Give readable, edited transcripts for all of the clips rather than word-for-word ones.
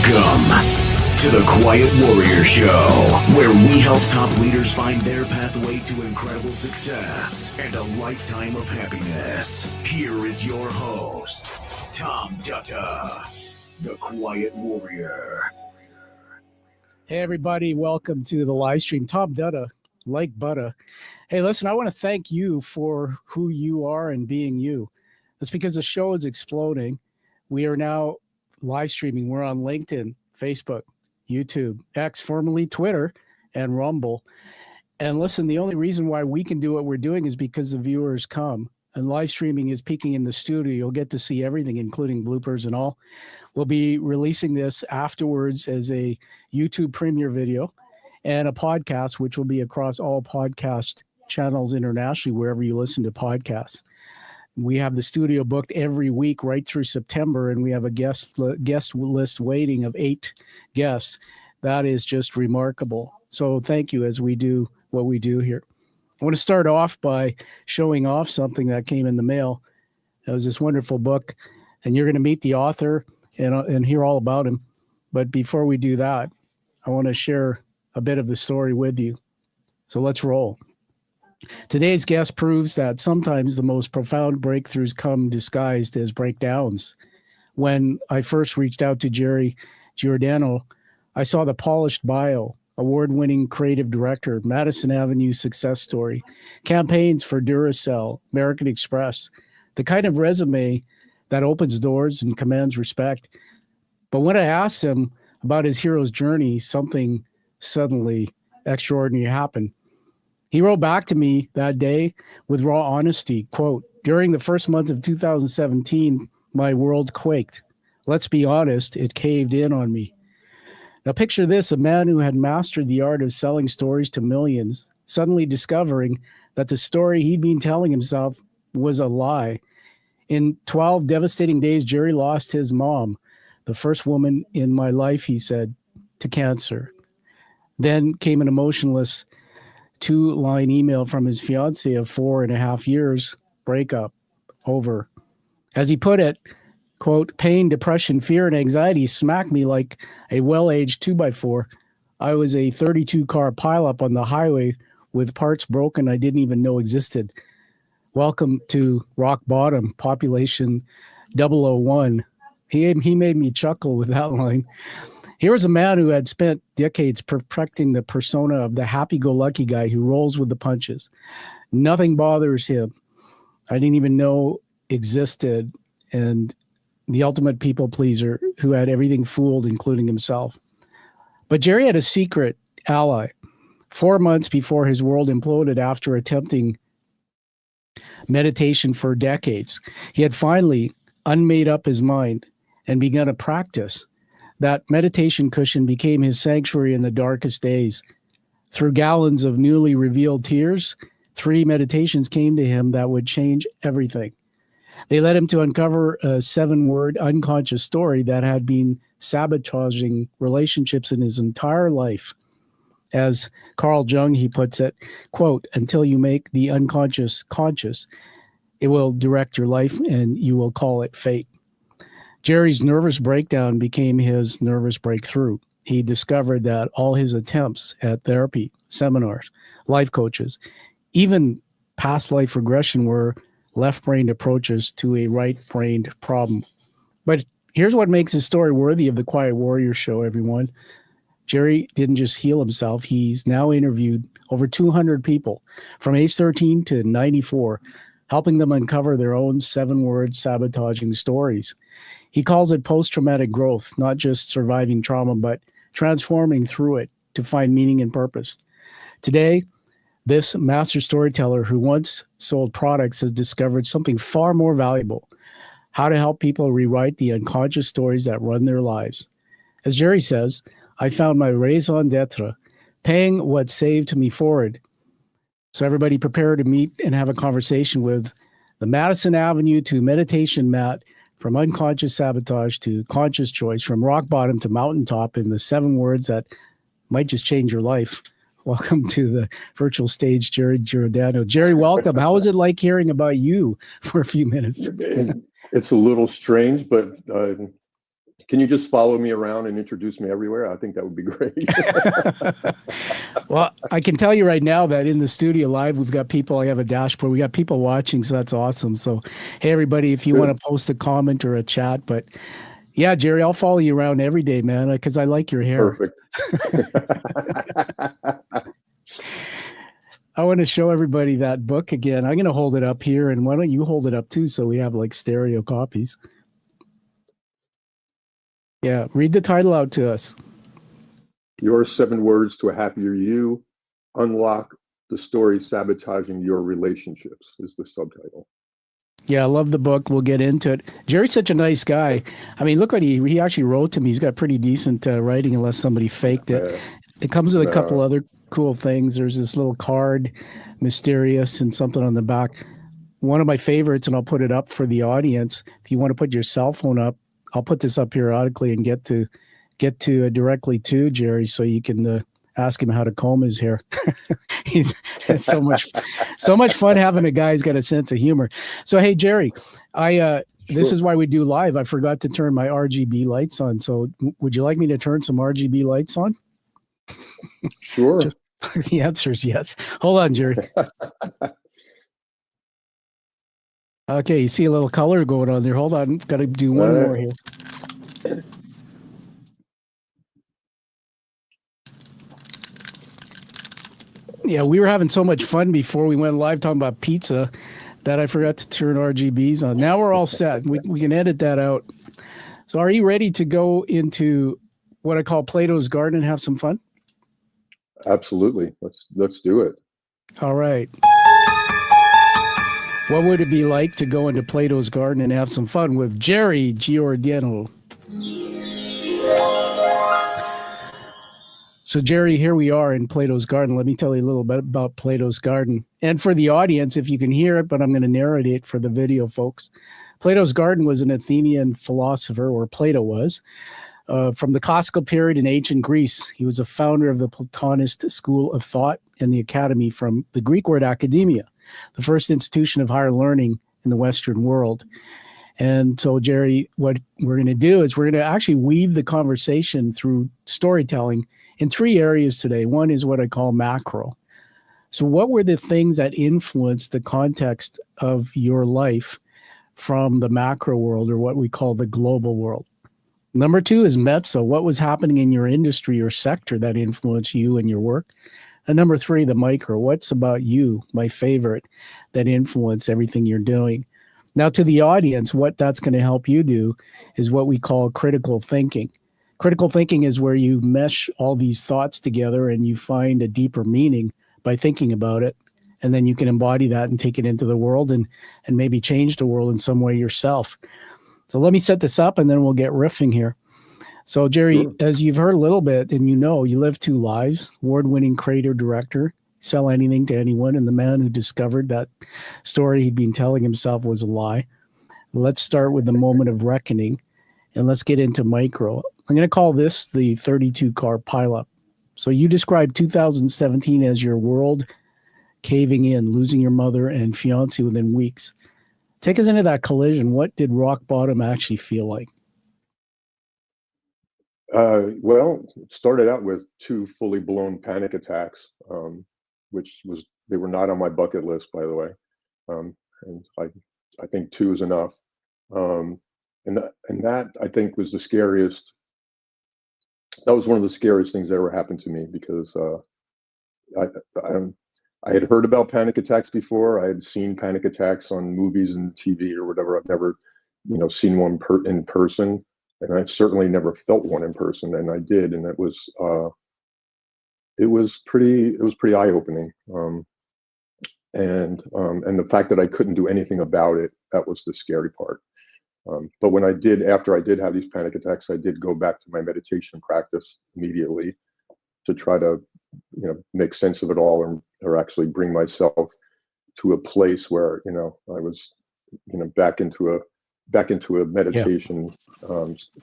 Welcome to the Quiet Warrior Show, where we help top leaders find their pathway to incredible success and a lifetime of happiness. Here is your host, Tom Dutta, the Quiet Warrior. Hey, everybody. Welcome to the live stream. Tom Dutta, like butter. Hey, listen, I want to thank you for who you are and being you. That's because the show is exploding. We are now live streaming. We're on LinkedIn, Facebook, YouTube, X, formerly Twitter, and Rumble. And listen, the only reason why we can do what we're doing is because the viewers come. And live streaming is peaking in the studio. You'll get to see everything, including bloopers and all. We'll be releasing this afterwards as a YouTube premiere video and a podcast, which will be across all podcast channels internationally, wherever you listen to podcasts. We have the studio booked every week right through September, and we have a guest list waiting of 8 guests. That is just remarkable. So thank you as we do what we do here. I want to start off by showing off something that came in the mail. It was this wonderful book, and you're going to meet the author and hear all about him. But before we do that, I want to share a bit of the story with you. So let's roll. Today's guest proves that sometimes the most profound breakthroughs come disguised as breakdowns. When I first reached out to Jerry Giordano, I saw the polished bio, award-winning creative director, Madison Avenue success story, campaigns for Duracell, American Express, the kind of resume that opens doors and commands respect. But when I asked him about his hero's journey, something suddenly extraordinary happened. He wrote back to me that day with raw honesty, quote, "During the first month of 2017, my world quaked. Let's be honest, it caved in on me." Now picture this, a man who had mastered the art of selling stories to millions, suddenly discovering that the story he'd been telling himself was a lie. In 12 devastating days, Jerry lost his mom, the first woman in my life, he said, to cancer. Then came an emotionless 2-line email from his fiancée of 4.5 years, breakup, over. As he put it, quote, "Pain, depression, fear, and anxiety smacked me like a well-aged 2x4. I was a 32-car pileup on the highway with parts broken I didn't even know existed. Welcome to rock bottom, population 001. He made me chuckle with that line. Here was a man who had spent decades perfecting the persona of the happy-go-lucky guy who rolls with the punches. Nothing bothers him. I didn't even know existed, and the ultimate people pleaser who had everything fooled, including himself. But Jerry had a secret ally. 4 months before his world imploded after attempting meditation for decades, he had finally unmade up his mind and begun a practice. That meditation cushion became his sanctuary in the darkest days. Through gallons of newly revealed tears, 3 meditations came to him that would change everything. They led him to uncover a 7-word unconscious story that had been sabotaging relationships in his entire life. As Carl Jung, he puts it, quote, "Until you make the unconscious conscious, it will direct your life and you will call it fate." Jerry's nervous breakdown became his nervous breakthrough. He discovered that all his attempts at therapy, seminars, life coaches, even past life regression were left-brained approaches to a right-brained problem. But here's what makes his story worthy of the Quiet Warrior Show, everyone. Jerry didn't just heal himself. He's now interviewed over 200 people from age 13 to 94, helping them uncover their own 7-word sabotaging stories. He calls it post-traumatic growth, not just surviving trauma, but transforming through it to find meaning and purpose. Today, this master storyteller who once sold products has discovered something far more valuable: how to help people rewrite the unconscious stories that run their lives. As Jerry says, "I found my raison d'etre, paying what saved me forward." So everybody prepare to meet and have a conversation with the Madison Avenue to meditation mat, from unconscious sabotage to conscious choice, from rock bottom to mountaintop, in the 7 words that might just change your life. Welcome to the virtual stage, Jerry Giordano. Jerry, welcome. How was it like hearing about you for a few minutes? It's a little strange, but Can you just follow me around and introduce me everywhere? I think that would be great. Well, I can tell you right now that in the studio live, we've got people. I have a dashboard. We got people watching, so that's awesome. So, hey, everybody, if you want to post a comment or a chat, but yeah, Jerry, I'll follow you around every day, man, because I like your hair. Perfect. I want to show everybody that book again. I'm going to hold it up here, and why don't you hold it up too, so we have like stereo copies. Yeah, read the title out to us. Your 7 words to a happier you. Unlock the story sabotaging your relationships is the subtitle. Yeah, I love the book. We'll get into it. Jerry's such a nice guy. I mean, look what he actually wrote to me. He's got pretty decent writing, unless somebody faked it. It comes with a couple other cool things. There's this little card, mysterious, and something on the back. One of my favorites, and I'll put it up for the audience. If you want to put your cell phone up, I'll put this up periodically and get to directly to Jerry, so you can ask him how to comb his hair. It's so much fun having a guy who's got a sense of humor. So hey, Jerry, this is why we do live. I forgot to turn my RGB lights on. So would you like me to turn some RGB lights on? Sure. The answer is yes. Hold on, Jerry. Okay, you see a little color going on there. Hold on, got to do one more here. Yeah, we were having so much fun before we went live talking about pizza that I forgot to turn RGBs on. Now we're all set. We can edit that out. So are you ready to go into what I call Plato's Garden and have some fun? Absolutely. Let's do it. All right. What would it be like to go into Plato's Garden and have some fun with Jerry Giordano? So, Jerry, here we are in Plato's Garden. Let me tell you a little bit about Plato's Garden. And for the audience, if you can hear it, but I'm going to narrate it for the video, folks. Plato's Garden was an Athenian philosopher, or Plato was, from the classical period in ancient Greece. He was a founder of the Platonist school of thought and the academy, from the Greek word academia, the first institution of higher learning in the Western world. And so, Jerry, what we're going to do is we're going to actually weave the conversation through storytelling in 3 areas today. One is what I call macro. So what were the things that influenced the context of your life from the macro world, or what we call the global world? Number 2 is mezzo. What was happening in your industry or sector that influenced you and your work? And number 3, the micro. What's about you, my favorite, that influenced everything you're doing? Now, to the audience, what that's going to help you do is what we call critical thinking. Critical thinking is where you mesh all these thoughts together and you find a deeper meaning by thinking about it. And then you can embody that and take it into the world and maybe change the world in some way yourself. So let me set this up and then we'll get riffing here. So, Jerry, as you've heard a little bit, and you live 2 lives, award-winning creator, director, sell anything to anyone, and the man who discovered that story he'd been telling himself was a lie. Let's start with the moment of reckoning, and let's get into micro. I'm going to call this the 32-car pileup. So you described 2017 as your world caving in, losing your mother and fiancé within weeks. Take us into that collision. What did rock bottom actually feel like? Well, it started out with 2 fully blown panic attacks, they were not on my bucket list, by the way. And I think 2 is enough. And that I think was the scariest. That was one of the scariest things that ever happened to me, because I had heard about panic attacks before. I had seen panic attacks on movies and TV or whatever. I've never, seen one in person, and I've certainly never felt one in person. And I did, and it was pretty eye-opening. And the fact that I couldn't do anything about it, that was the scary part. But after I did have these panic attacks, I did go back to my meditation practice immediately to try to, make sense of it all, or actually bring myself to a place where, I was, back into a meditation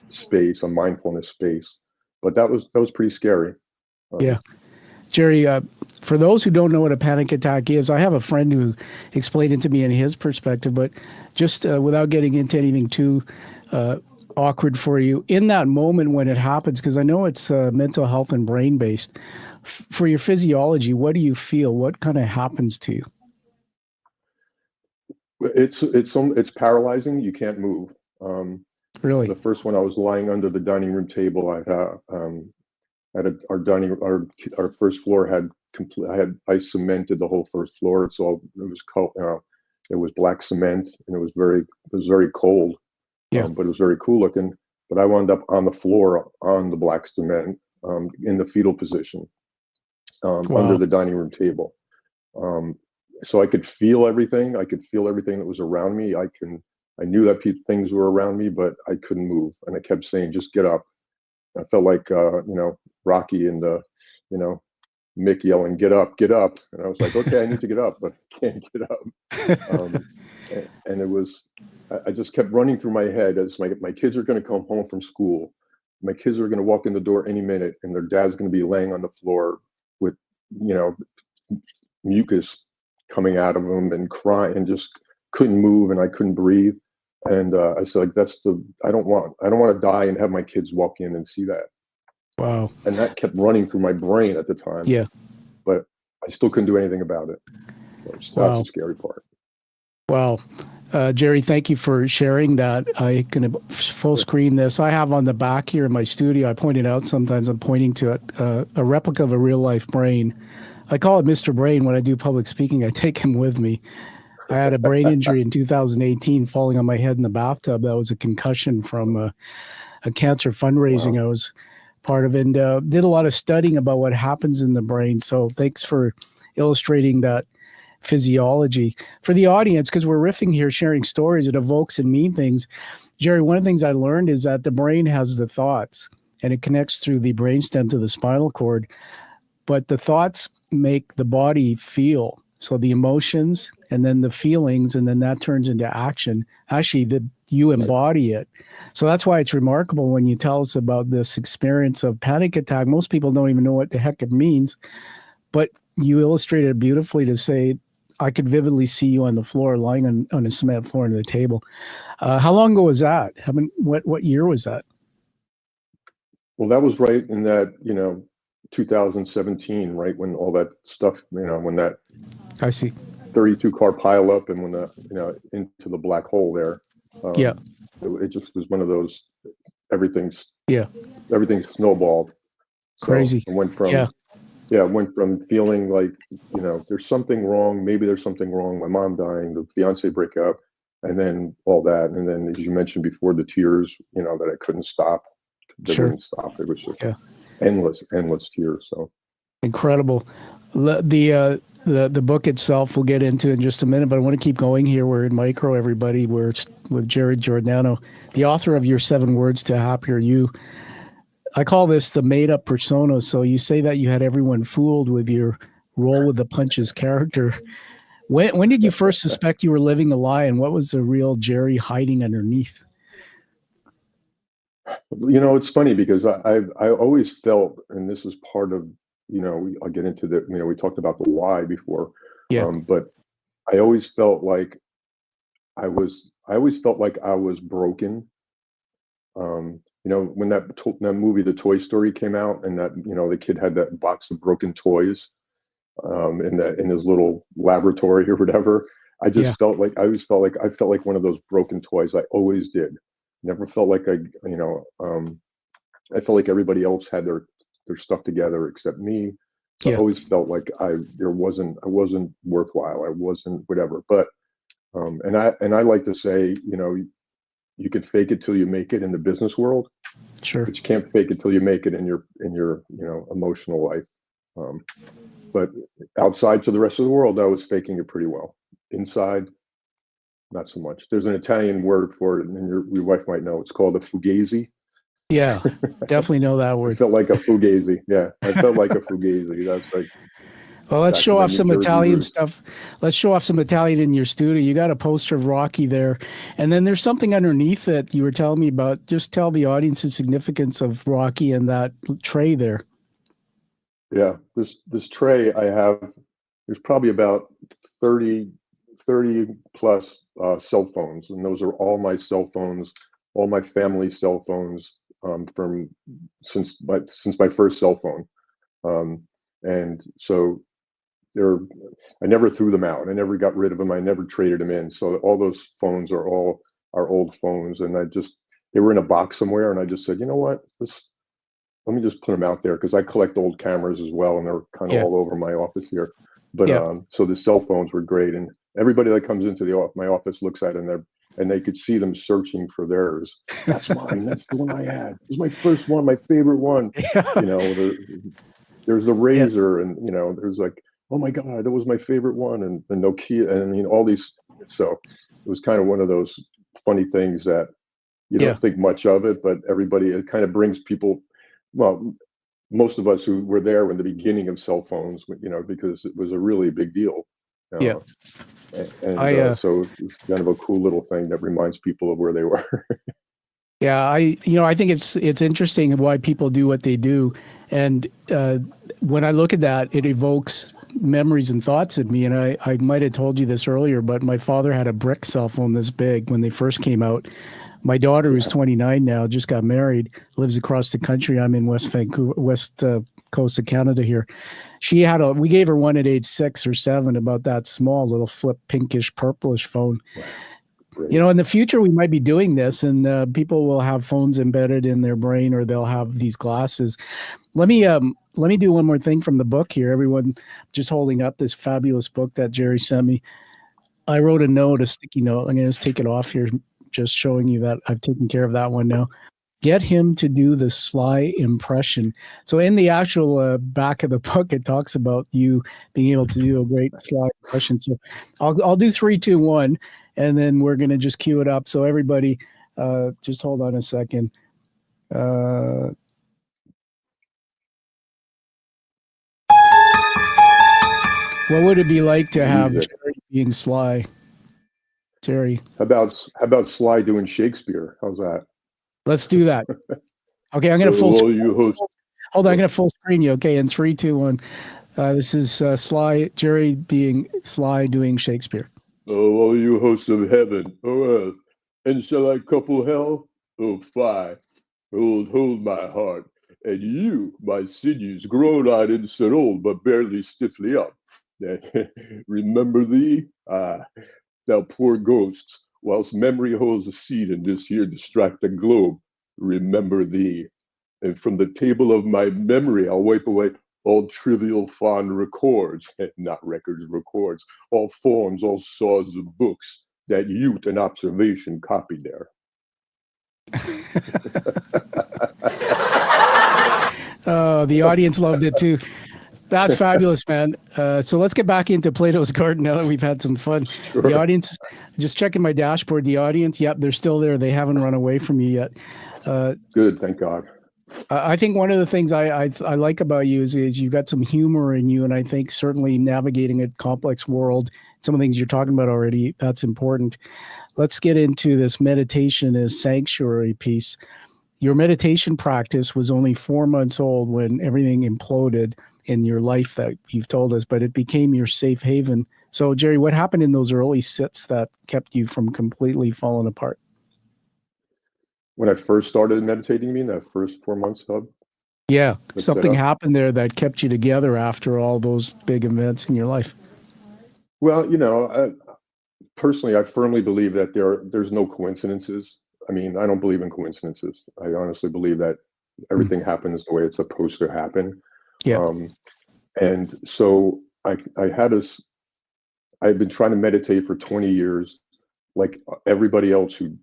space, a mindfulness space. But that was pretty scary. Yeah. Jerry, for those who don't know what a panic attack is, I have a friend who explained it to me in his perspective, but just without getting into anything too awkward for you in that moment when it happens? Because I know it's mental health and brain based. For your physiology, what do you feel? What kind of happens to you? It's paralyzing. You can't move. Really? The first one, I was lying under the dining room table. Our first floor had I cemented the whole first floor. It was cold. It was black cement, and it was very cold. Yeah. But it was very cool looking. But I wound up on the floor on the black cement, in the fetal position, under Wow. the dining room table. So I could feel everything. I could feel everything that was around me. I knew that things were around me, but I couldn't move. And I kept saying, "Just get up." I felt like Rocky and Mick yelling, "Get up, get up!" And I was like, "Okay, I need to get up, but I can't get up." And it was, I just kept running through my head as my kids are going to come home from school. My kids are going to walk in the door any minute, and their dad's going to be laying on the floor with, mucus coming out of him and crying, and just couldn't move, and I couldn't breathe. And I said, like, I don't want to die and have my kids walk in and see that. Wow. And that kept running through my brain at the time. Yeah. But I still couldn't do anything about it. That's the scary part. Wow. Jerry, thank you for sharing that. I can full screen this. I have on the back here in my studio, I pointed out sometimes I'm pointing to it, a replica of a real life brain. I call it Mr. Brain when I do public speaking. I take him with me. I had a brain injury in 2018 falling on my head in the bathtub. That was a concussion from a cancer fundraising I was part of, and did a lot of studying about what happens in the brain. So thanks for illustrating that physiology. For the audience, because we're riffing here, sharing stories, it evokes and mean things. Jerry, one of the things I learned is that the brain has the thoughts, and it connects through the brainstem to the spinal cord. But the thoughts make the body feel. So the emotions and then the feelings, and then that turns into action. Actually, you embody it. So that's why it's remarkable when you tell us about this experience of panic attack. Most people don't even know what the heck it means, but you illustrated it beautifully to say, I could vividly see you on the floor, lying on a cement floor under the table. How long ago was that? What year was that? Well, that was right in that, 2017, right when all that stuff, when that I see. 32 car pileup, and when into the black hole there. Yeah. It just was one of those, everything snowballed. Crazy. So it went from feeling like, there's something wrong. Maybe there's something wrong. My mom dying, the fiancée breakup, and then all that. And then, as you mentioned before, the tears, that I couldn't stop. They wouldn't stop. It was just endless tears. So incredible. The book itself we'll get into in just a minute, but I want to keep going here. We're in micro, everybody. We're with Jerry Giordano, the author of Your 7 Words to Happier You. I call this the made-up persona. So you say that you had everyone fooled with your roll with the punches character. When did you first suspect you were living a lie, and what was the real Jerry hiding underneath? It's funny because I always felt, and this is part of, I'll get into we talked about the why before, but I always felt like I was broken. When that movie, The Toy Story, came out, and that, the kid had that box of broken toys, in his little laboratory or whatever. I felt like one of those broken toys. I always did. Never felt like I felt like everybody else had their stuff together except me. So I always felt like I wasn't worthwhile. I wasn't whatever. But and I like to say, you can fake it till you make it in the business world. Sure. But you can't fake it till you make it in your emotional life. But outside to the rest of the world, I was faking it pretty well. Inside, not so much. There's an Italian word for it, and your wife might know. It's called a fugazi. Yeah, definitely know that word. I felt like a fugazi. Yeah, I felt like a fugazi. That's like. Well, let's show off some Italian stuff. Let's show off some Italian in your studio. You got a poster of Rocky there, and then there's something underneath that you were telling me about. Just tell the audience the significance of Rocky and that tray there. Yeah, this tray I have. There's probably about 30 plus cell phones, and those are all my cell phones all my family cell phones from since my first cell phone, and so I never threw them out. I never got rid of them. I never traded them in. So all those phones are all our old phones, and they were in a box somewhere, and I just said, you know what, let me just put them out there, because I collect old cameras as well, and they're kind of all over my office here. But so the cell phones were great, and everybody that comes into my office looks at it, and they could see them searching for theirs. That's mine. That's the one I had. It was my first one, my favorite one. You know, there's the Razor, and there's like, oh my God, that was my favorite one, and the Nokia, and I mean all these. So it was kind of one of those funny things that you don't think much of it, but it kind of brings people. Well, most of us who were there in the beginning of cell phones, because it was a really big deal. And so it's kind of a cool little thing that reminds people of where they were. Yeah, I think it's interesting why people do what they do, and when I look at that, it evokes memories and thoughts in me. And I might have told you this earlier, but my father had a brick cell phone this big when they first came out. My daughter, who's 29 now, just got married, lives across the country. I'm in West coast of Canada here. We gave her one at age 6 or 7, about that small little flip pinkish purplish phone. Right. In the future, we might be doing this, and people will have phones embedded in their brain, or they'll have these glasses. Let me do one more thing from the book here. Everyone, just holding up this fabulous book that Jerry sent me. I wrote a sticky note. I'm going to just take it off here, just showing you that I've taken care of that one now. Get him to do the sly impression. So in the actual back of the book, it talks about you being able to do a great sly impression. So I'll do 3, 2, 1, and then we're going to just cue it up. So everybody, just hold on a second. What would it be like to have Jerry being sly? Jerry. How about Sly doing Shakespeare? How's that? Let's do that. Okay, I'm going to full screen. Hold on, I'm going to full screen you. Okay, in 3, 2, 1. This is Sly, Jerry being Sly doing Shakespeare. Oh, all you hosts of heaven, oh earth, and shall I couple hell? Oh, fie. Hold my heart, and you, my sinews, grown-eyed and set old, but barely stiffly up. Remember thee? Thou poor ghosts, whilst memory holds a seat in this here distracted globe, remember thee. And from the table of my memory, I'll wipe away all trivial fond records, not records, records, all forms, all swords of books that youth and observation copied there. Oh, the audience loved it too. That's fabulous, man. So let's get back into Plato's Garden now that we've had some fun. Sure. The audience, just checking my dashboard, the audience, yep, they're still there. They haven't run away from you yet. Good, thank God. I think one of the things I like about you is you've got some humor in you, and I think certainly navigating a complex world, some of the things you're talking about already, that's important. Let's get into this meditation as sanctuary piece. Your meditation practice was only 4 months old when everything imploded in your life that you've told us, but it became your safe haven. So, Jerry, what happened in those early sits that kept you from completely falling apart? When I first started meditating, you mean that first 4 months, Hub? Yeah, something happened there that kept you together after all those big events in your life. Well, personally, I firmly believe that there's no coincidences. I mean, I don't believe in coincidences. I honestly believe that everything happens the way it's supposed to happen. Yeah. And so I've been trying to meditate for 20 years, like everybody else who,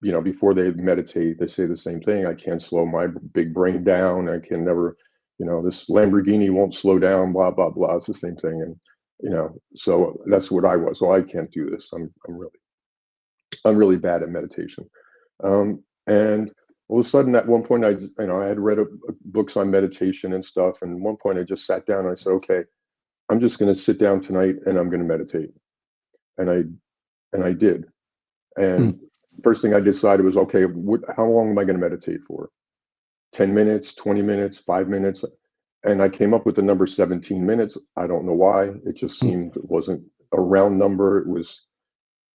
before they meditate, they say the same thing. I can't slow my big brain down. I can never, this Lamborghini won't slow down, blah, blah, blah. It's the same thing. And, so that's what I was. Well, I can't do this. I'm really bad at meditation. And all of a sudden, at one point, I had read books on meditation and stuff. And at one point, I just sat down and I said, okay, I'm just going to sit down tonight and I'm going to meditate. And I did. And first thing I decided was, okay, how long am I going to meditate for? 10 minutes, 20 minutes, 5 minutes. And I came up with the number 17 minutes. I don't know why. It just seemed it wasn't a round number. It was,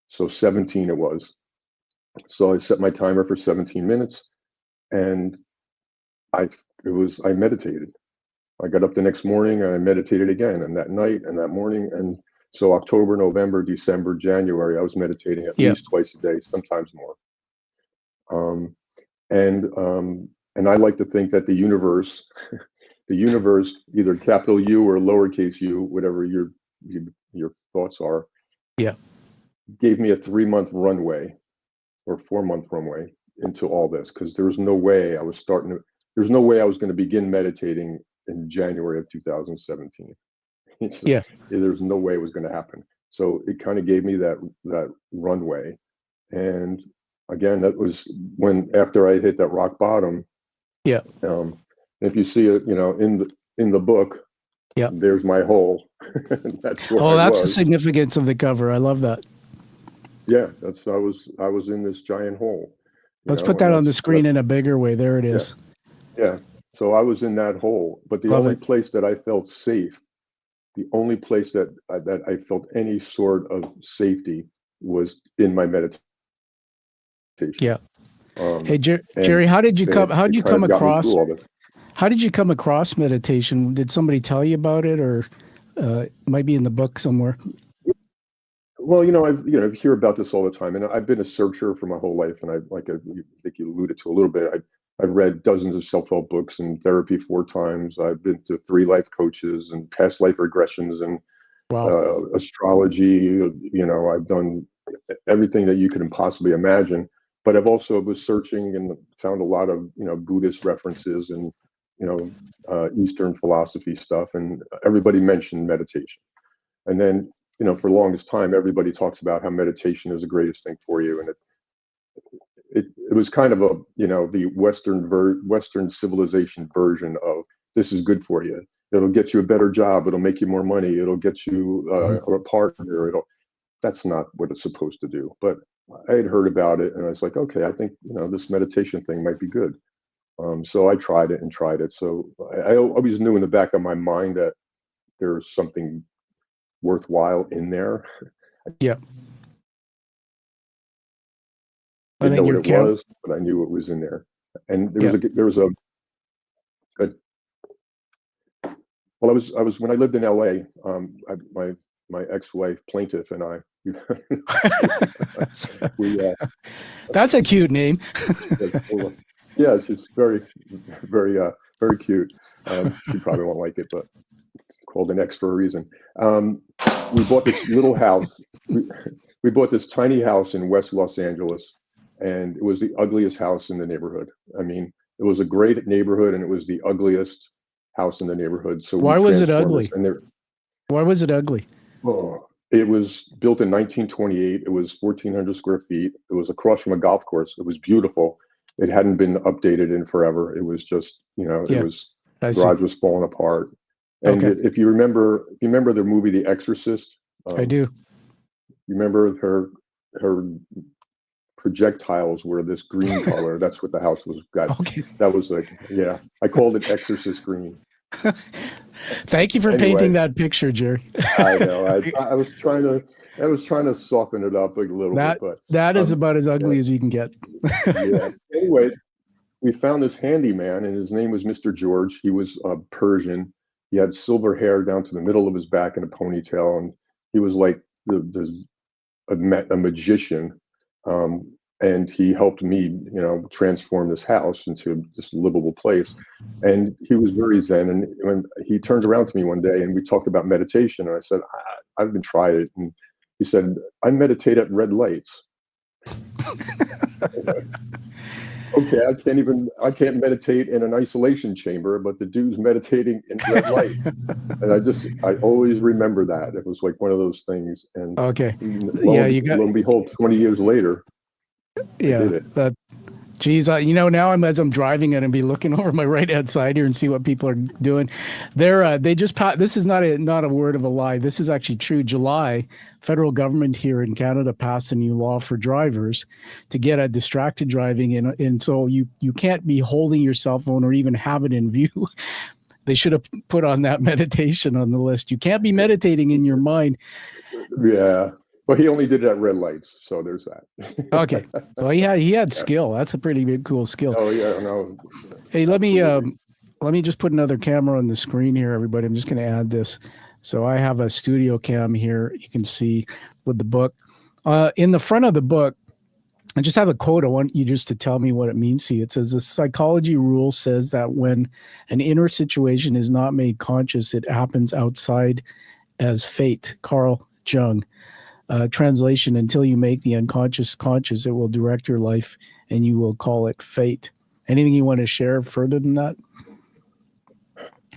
so 17 it was. So I set my timer for 17 minutes, and I meditated. I got up the next morning and I meditated again, and that night and that morning. And so October, November, December, January, I was meditating at Yeah. least twice a day, sometimes more. Um, and I like to think that the universe, either capital U or lowercase u, whatever your thoughts are, Yeah. gave me a 3-month runway or 4-month runway into all this, because there's no way I was going to begin meditating in January of 2017. Yeah. There's no way it was going to happen. So it kind of gave me that runway. And again, that was after I hit that rock bottom. Yeah. If you see it, in the book, yeah, there's my hole. That's where that's the significance of the cover. I love that. Yeah, I was in this giant hole. Let's put that on the screen in a bigger way. There it is. Yeah. So I was in that hole, but the only place that I felt safe, the only place that I felt any sort of safety was in my meditation. Yeah. Hey, Jerry, how did you come across meditation? Did somebody tell you about it, or it might be in the book somewhere? Well, I hear about this all the time, and I've been a searcher for my whole life. And I think you alluded to a little bit. I've read dozens of self-help books and therapy 4 times. I've been to 3 life coaches and past life regressions and astrology. I've done everything that you could possibly imagine. But I've also was searching and found a lot of Buddhist references and Eastern philosophy stuff, and everybody mentioned meditation. And then for the longest time, everybody talks about how meditation is the greatest thing for you, and it was kind of the Western civilization version of, this is good for you. It'll get you a better job. It'll make you more money. It'll get you a partner. That's not what it's supposed to do. But I had heard about it, and I was like, okay, I think this meditation thing might be good. So I tried it. So I always knew in the back of my mind that there's something worthwhile in there. Yeah. I didn't know what it was, but I knew it was in there. And I was when I lived in LA, my ex-wife plaintiff and I, that's a cute name. Yeah, she's very, very, very cute. She probably won't like it, but it's called an ex for a reason. We bought this little house. We bought this tiny house in West Los Angeles, and it was the ugliest house in the neighborhood. I mean, it was a great neighborhood, and it was the ugliest house in the neighborhood. So why was it ugly? Why was it ugly? Oh, it was built in 1928. It was 1,400 square feet. It was across from a golf course. It was beautiful. It hadn't been updated in forever. It was just, the garage was falling apart. And if you remember the movie The Exorcist, I do. You remember her projectiles were this green color. That's what the house was got. Okay. That was I called it Exorcist green. Thank you for painting that picture, Jerry. I know. I was trying to soften it up a little bit, but that is about as ugly as you can get. Yeah. Anyway, we found this handyman, and his name was Mr. George. He was Persian. He had silver hair down to the middle of his back in a ponytail, and he was like a magician. And he helped me, transform this house into this livable place. And he was very zen. And when he turned around to me one day and we talked about meditation, and I said, I've been tried it. And he said, I meditate at red lights. Okay, I can't meditate in an isolation chamber, but the dude's meditating in red lights. And I always remember that. It was like one of those things. And lo and behold, 20 years later, geez, now as I'm driving it and be looking over my right hand side here and see what people are doing. They just this is not a word of a lie. This is actually true. July, federal government here in Canada passed a new law for drivers to get at distracted driving, and so you can't be holding your cell phone or even have it in view. They should have put on that meditation on the list. You can't be meditating in your mind. Yeah. But he only did it at red lights, so there's that. Okay. Well, he had skill. That's a pretty big, cool skill. Oh yeah, no. Hey, let me just put another camera on the screen here, everybody. I'm just going to add this. So I have a studio cam here. You can see with the book. In the front of the book, I just have a quote. I want you just to tell me what it means to you. It says, the psychology rule says that when an inner situation is not made conscious, it happens outside as fate. Carl Jung. Translation, until you make the unconscious conscious, it will direct your life and you will call it fate. Anything you want to share further than that?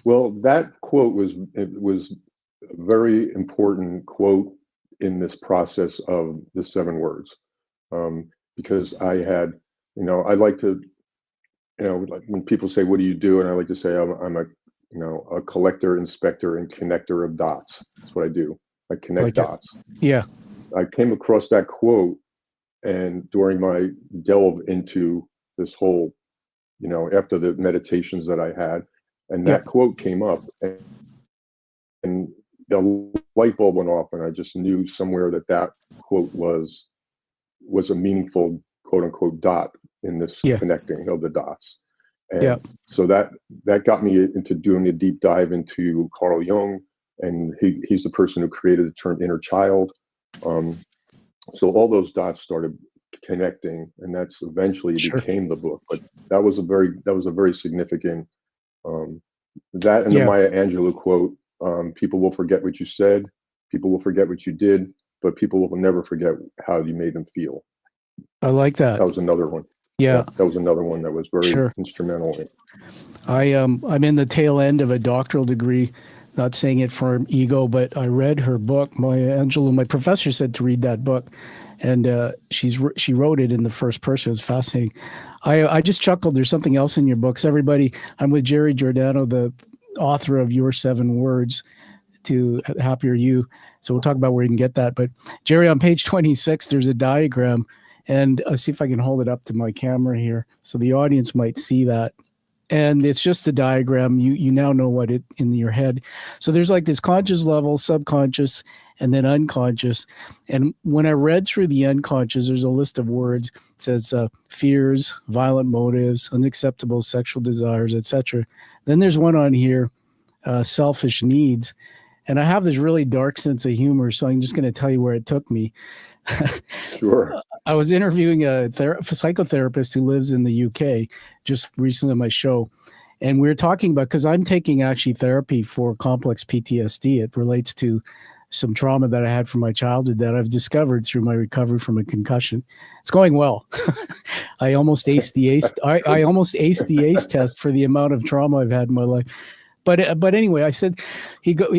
Well, that quote was a very important quote in this process of the 7 words. Because I had, I like to, like when people say, what do you do? And I like to say, I'm a collector, inspector, and connector of dots. That's what I do. I connect dots. Yeah. I came across that quote, and during my delve into this whole, after the meditations that I had, and that quote came up, and the light bulb went off, and I just knew somewhere that quote was a meaningful quote unquote dot in this connecting of the dots. And so that got me into doing a deep dive into Carl Jung, and he's the person who created the term inner child. So all those dots started connecting, and that's eventually became the book. But that was a very significant that and the Maya Angelou quote, people will forget what you said, people will forget what you did, but people will never forget how you made them feel. I like that. That was another one. Yeah. That was another one that was very instrumental. I'm in the tail end of a doctoral degree, not saying it for ego, but I read her book, Maya Angelou. My professor said to read that book, and she wrote it in the first person. It was fascinating. I just chuckled. There's something else in your books. Everybody, I'm with Jerry Giordano, the author of Your 7 Words to Happier You. So we'll talk about where you can get that. But Jerry, on page 26, there's a diagram, and I'll see if I can hold it up to my camera here so the audience might see that. And it's just a diagram. You now know what it in your head. So there's like this conscious level, subconscious, and then unconscious. And when I read through the unconscious, there's a list of words. It says fears, violent motives, unacceptable sexual desires, etc. Then there's one on here, selfish needs. And I have this really dark sense of humor, so I'm just going to tell you where it took me. Sure. I was interviewing a psychotherapist who lives in the UK just recently on my show. And we were talking about, because I'm taking actually therapy for complex PTSD. It relates to some trauma that I had from my childhood that I've discovered through my recovery from a concussion. It's going well. I almost aced the ACE test for the amount of trauma I've had in my life. But anyway, I said,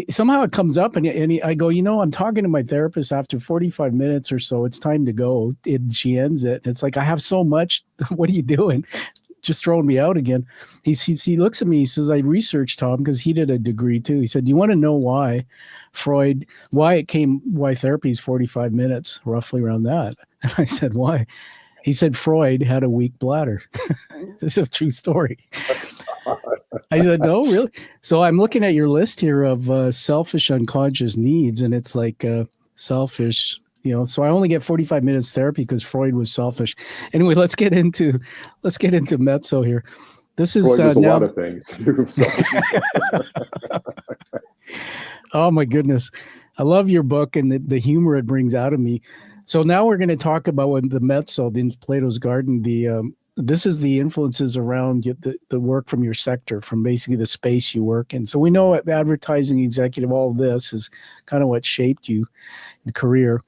somehow it comes up, and I go, I'm talking to my therapist after 45 minutes or so. It's time to go. She ends it. It's like, I have so much. What are you doing? Just throwing me out again. He looks at me. He says, I researched, Tom, because he did a degree too. He said, do you want to know why therapy is 45 minutes, roughly around that? And I said, why? He said, Freud had a weak bladder. This is a true story. I said, no, really? So I'm looking at your list here of selfish unconscious needs, and it's like selfish, so I only get 45 minutes therapy because Freud was selfish. Anyway, let's get into mezzo here. This is Freud was a lot of things. Oh my goodness. I love your book and the humor it brings out of me. So now we're going to talk about the mezzo in Plato's Garden. This is the influences around the work from your sector, from basically the space you work in. So we know advertising executive, all of this is kind of what shaped you, the career.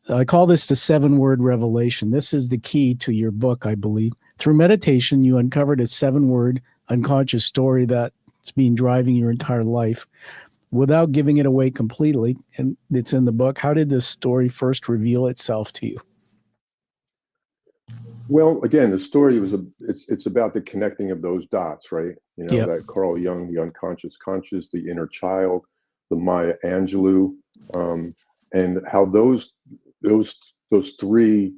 I call this the 7-word revelation. This is the key to your book, I believe. Through meditation, you uncovered a 7-word unconscious story that's been driving your entire life without giving it away completely. And it's in the book. How did this story first reveal itself to you? Well, again, the story it's about the connecting of those dots, right? That Carl Jung, the unconscious conscious, the inner child, the Maya Angelou, and how those 3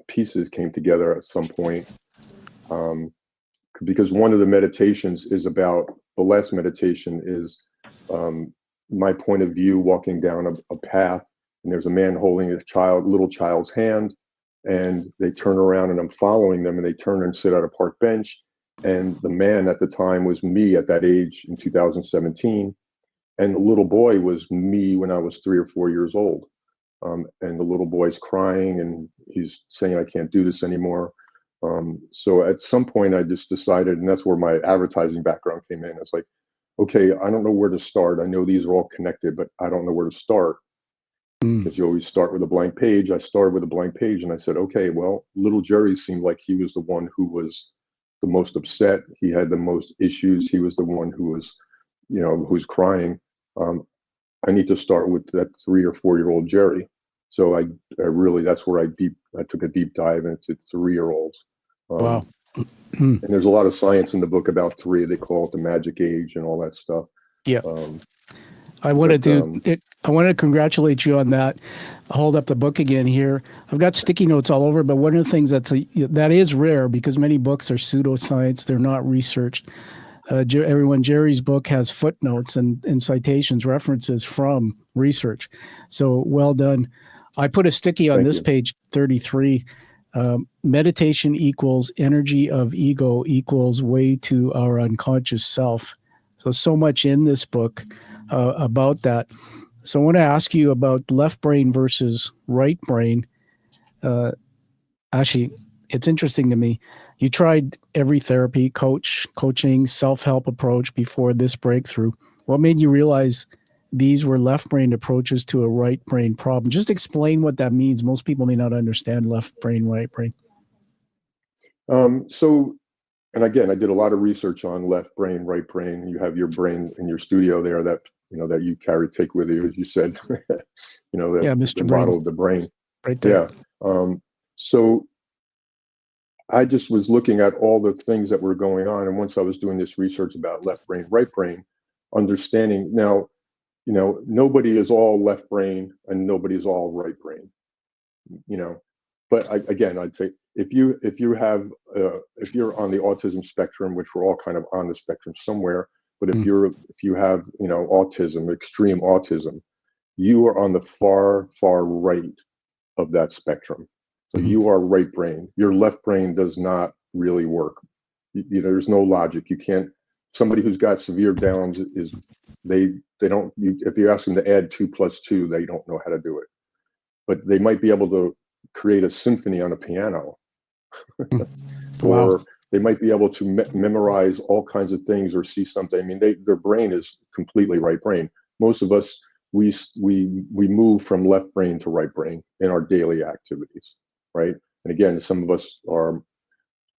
pieces came together at some point. Because one of the meditations is about, the last meditation is my point of view walking down a path and there's a man holding a little child's hand, and they turn around and I'm following them, and they turn and sit at a park bench. And the man at the time was me at that age in 2017. And the little boy was me when I was 3 or 4 years old. And the little boy's crying and he's saying, I can't do this anymore. So at some point I just decided, and that's where my advertising background came in. It's like, okay, I don't know where to start. I know these are all connected, but I don't know where to start. Because you always start with a blank page. I started with a blank page and I said, okay, well, little Jerry seemed like he was the one who was the most upset. He had the most issues. He was the one who was, who's crying. I need to start with that 3 or 4 year old Jerry. So I really, that's where I took a deep dive into 3-year-olds. Wow. And there's a lot of science in the book about 3. They call it the magic age and all that stuff. Yeah. I want to congratulate you on that. I'll hold up the book again here. I've got sticky notes all over, but one of the things that is rare, because many books are pseudoscience, they're not researched. Jerry's book has footnotes and citations, references from research. So well done. I put a sticky on this page 33. Meditation equals energy of ego equals way to our unconscious self. So much in this book about that. So I want to ask you about left brain versus right brain. Actually, it's interesting to me. You tried every therapy, coaching, self-help approach before this breakthrough. What made you realize these were left brain approaches to a right brain problem? Just explain what that means. Most people may not understand left brain, right brain. And again, I did a lot of research on left brain, right brain. You have your brain in your studio there that you take with you, as you said. Mr. The Brain. model of the brain. Right there. Yeah. So I just was looking at all the things that were going on, and once I was doing this research about left brain, right brain, understanding now, nobody is all left brain and nobody is all right brain. But I'd say if you're on the autism spectrum, which we're all kind of on the spectrum somewhere, but if you have autism, extreme autism, you are on the far right of that spectrum. So you are right brain. Your left brain does not really work. There's no logic. You can't. Somebody who's got severe Downs they don't. If you ask them to add 2 + 2, they don't know how to do it. But they might be able to create a symphony on a piano, or they might be able to memorize all kinds of things or see something. I mean, their brain is completely right brain. Most of us, we move from left brain to right brain in our daily activities, right? And again, some of us are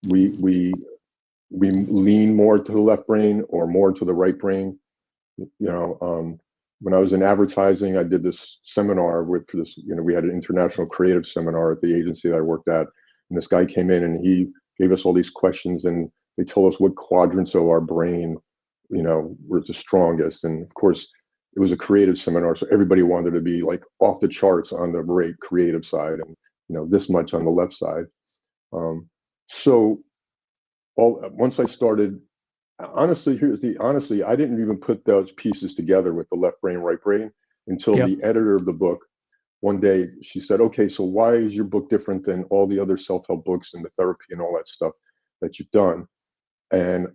we lean more to the left brain or more to the right brain. When I was in advertising, I did this seminar we had an international creative seminar at the agency that I worked at. And this guy came in and he gave us all these questions, and they told us what quadrants of our brain, were the strongest. And of course, it was a creative seminar. So everybody wanted to be like off the charts on the right creative side and, this much on the left side. Once I started, honestly, I didn't even put those pieces together with the left brain, right brain until the editor of the book, one day she said, okay, so why is your book different than all the other self-help books and the therapy and all that stuff that you've done? And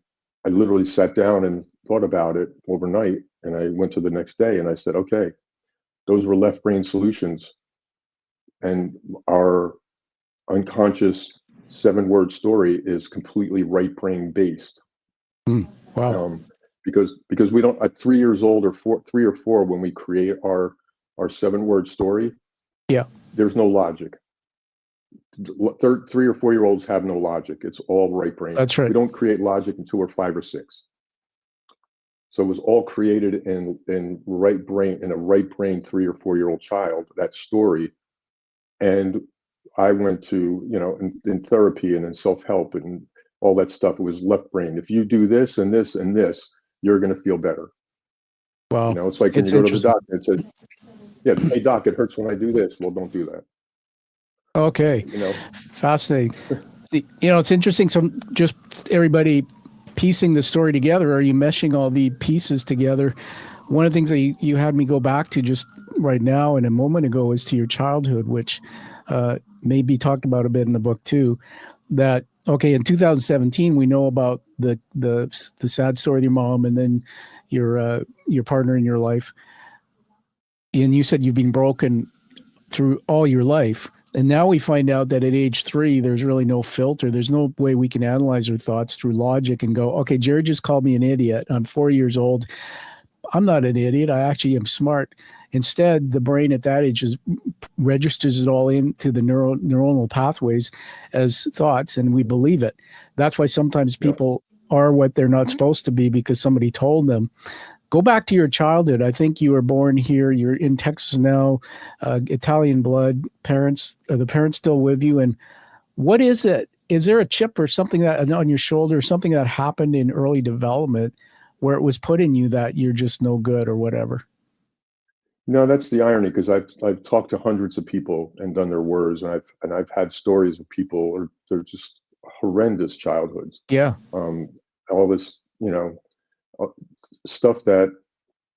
I literally sat down and thought about it overnight. And I went to the next day and I said, okay, those were left brain solutions. And our unconscious 7-word story is completely right brain based. Wow. Because we don't, at 3 years old or 3 or 4, when we create our 7-word story, there's no logic. 3 or 4 year olds have no logic. It's all right brain. That's right. We don't create logic until we're 5 or 6. So it was all created in right brain, in a right brain 3 or 4 year old child, that story. And I went to, in therapy and in self-help and all that stuff, it was left brain. If you do this and this and this, you're going to feel better. Wow. It's like when you go to the doctor and said, hey doc, it hurts when I do this. Well, don't do that. Okay. Fascinating. It's interesting. So just everybody piecing the story together, are you meshing all the pieces together one of the things that you had me go back to just right now and a moment ago is to your childhood, which may be talked about a bit in the book too. That, okay, in 2017, we know about the sad story of your mom and then your partner in your life. And you said you've been broken through all your life. And now we find out that at age 3, there's really no filter. There's no way we can analyze our thoughts through logic and go, okay, Jerry just called me an idiot. I'm 4 years old. I'm not an idiot. I actually am smart. Instead, the brain at that age registers it all into the neuronal pathways as thoughts, and we believe it. That's why sometimes people are what they're not supposed to be because somebody told them. Go back to your childhood. I think you were born here. You're in Texas now, Italian blood. Are the parents still with you? And what is it? Is there a chip or something that on your shoulder, something that happened in early development where it was put in you that you're just no good or whatever? No, that's the irony, because I've talked to hundreds of people and done their words, and I've had stories of people, or they're just horrendous childhoods. Yeah. All this, stuff that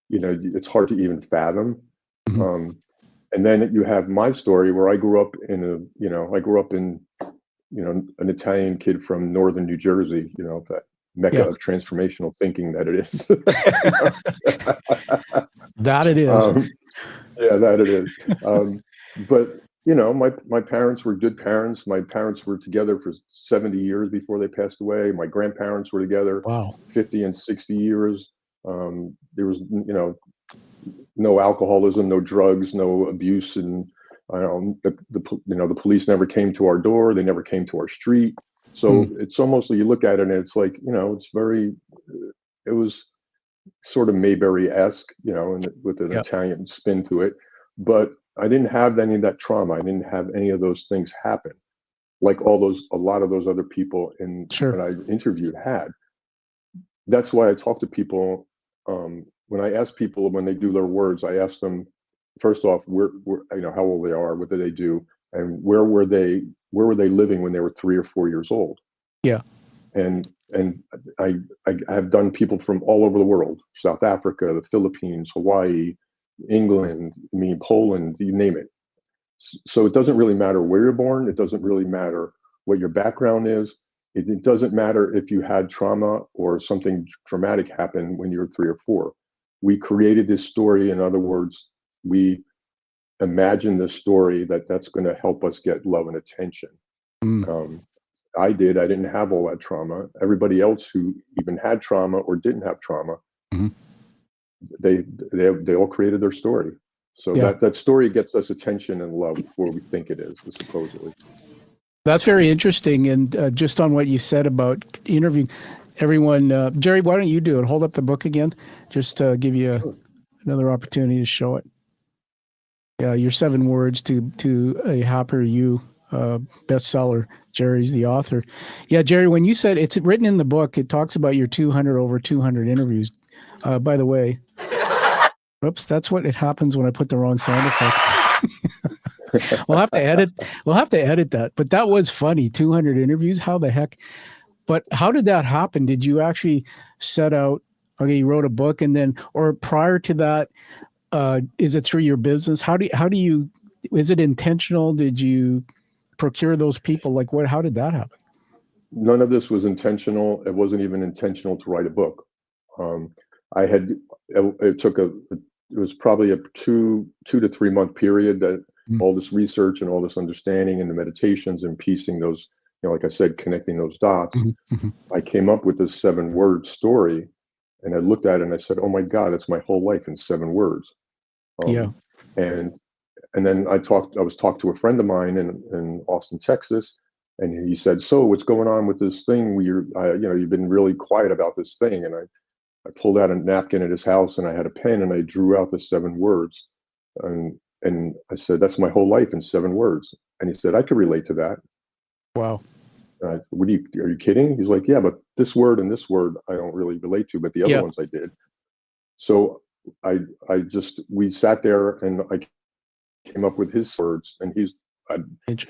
it's hard to even fathom. Mm-hmm. And then you have my story where I grew up in an Italian kid from northern New Jersey, that mecca of transformational thinking that it is. That it is. That it is. But my parents were good parents. My parents were together for 70 years before they passed away. My grandparents were together 50 and 60 years. There was no alcoholism, no drugs, no abuse, and the police never came to our door. They never came to our street. So it's almost, you look at it and it's like, it was sort of Mayberry-esque, and with an Italian spin to it. But I didn't have any of that trauma. I didn't have any of those things happen, like a lot of those other people that I interviewed had. That's why I talk to people. When I ask people, when they do their words, I ask them, first off, where how old they are, what do they do, and where were they living when they were 3 or 4 years old? Yeah. And I have done people from all over the world: South Africa, the Philippines, Hawaii, England, Poland, you name it. So it doesn't really matter where you're born. It doesn't really matter what your background is. It doesn't matter if you had trauma or something traumatic happen when you were 3 or 4. We created this story. In other words, we imagine this story that's going to help us get love and attention. I didn't have all that trauma. Everybody else who even had trauma or didn't have trauma, they all created their story. So that story gets us attention and love before we think it is, supposedly. That's very interesting. And just on what you said about interviewing everyone, Jerry, why don't you do it? Hold up the book again, just give you another opportunity to show it. Yeah, your 7 words to a happier you, bestseller. Jerry's the author. Yeah, Jerry, when you said it's written in the book, it talks about your over 200 interviews. By the way, oops, that's what it happens when I put the wrong sound effect. We'll have to edit that. But that was funny. 200 interviews. How the heck? But how did that happen? Did you actually set out? Okay, you wrote a book, and then, or prior to that, is it through your business? How do you? Is it intentional? Did you procure those people? Like what? How did that happen? None of this was intentional. It wasn't even intentional to write a book. It was probably a 2 to 3 month period that all this research and all this understanding and the meditations and piecing those, like I said, connecting those dots. I came up with this 7-word story, and I looked at it and I said, oh my God, that's my whole life in 7 words. And then I was talking to a friend of mine in Austin, Texas, and he said, so what's going on with this thing where you've been really quiet about this thing? And I pulled out a napkin at his house, and I had a pen, and I drew out the 7 words. And I said, that's my whole life in 7 words. And he said, I could relate to that. Wow. Are you kidding? He's like, yeah, but this word and this word I don't really relate to, but the other ones I did. So we sat there, and I came up with his words, and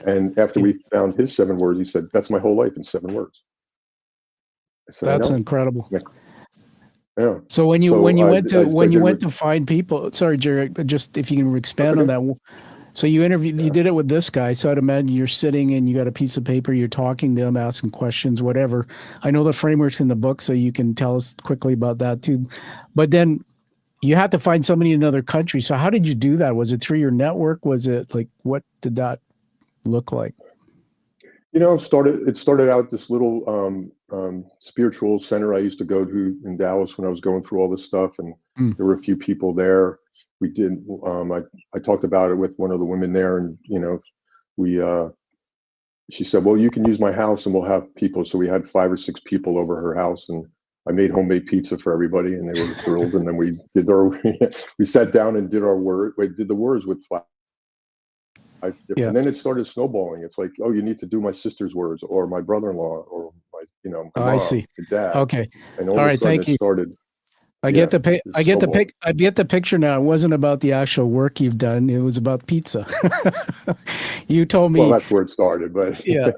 and after we found his 7 words, he said, that's my whole life in 7 words. I said, that's incredible. Yeah. So when you So when you went to I when you did went to find people, sorry, Jerry, just if you can expand on okay. that. So you did it with this guy. So I'd imagine you're sitting and you got a piece of paper, you're talking to him, asking questions, whatever. I know the framework's in the book, so you can tell us quickly about that too. But then you had to find somebody in another country. So how did you do that? Was it through your network? Was it like, what did that look like? It started out this little spiritual center I used to go to in Dallas when I was going through all this stuff, and Mm. there were a few people there. We did. I talked about it with one of the women there, and we. She said, "Well, you can use my house, and we'll have people." So we had 5 or 6 people over her house, and I made homemade pizza for everybody, and they were thrilled. And then we did our. We sat down and did our word. We did the words with 5 different. Yeah. And then it started snowballing. It's like, oh, you need to do my sister's words, or my brother-in-law, or my I mom, see. my dad. Okay. And All all of a right. sudden Thank it you. started. I Yeah, get the pic. it I get the snowballed. pic. I get the picture now. It wasn't about the actual work you've done. It was about pizza. You told Well, me, that's where it started, but yeah.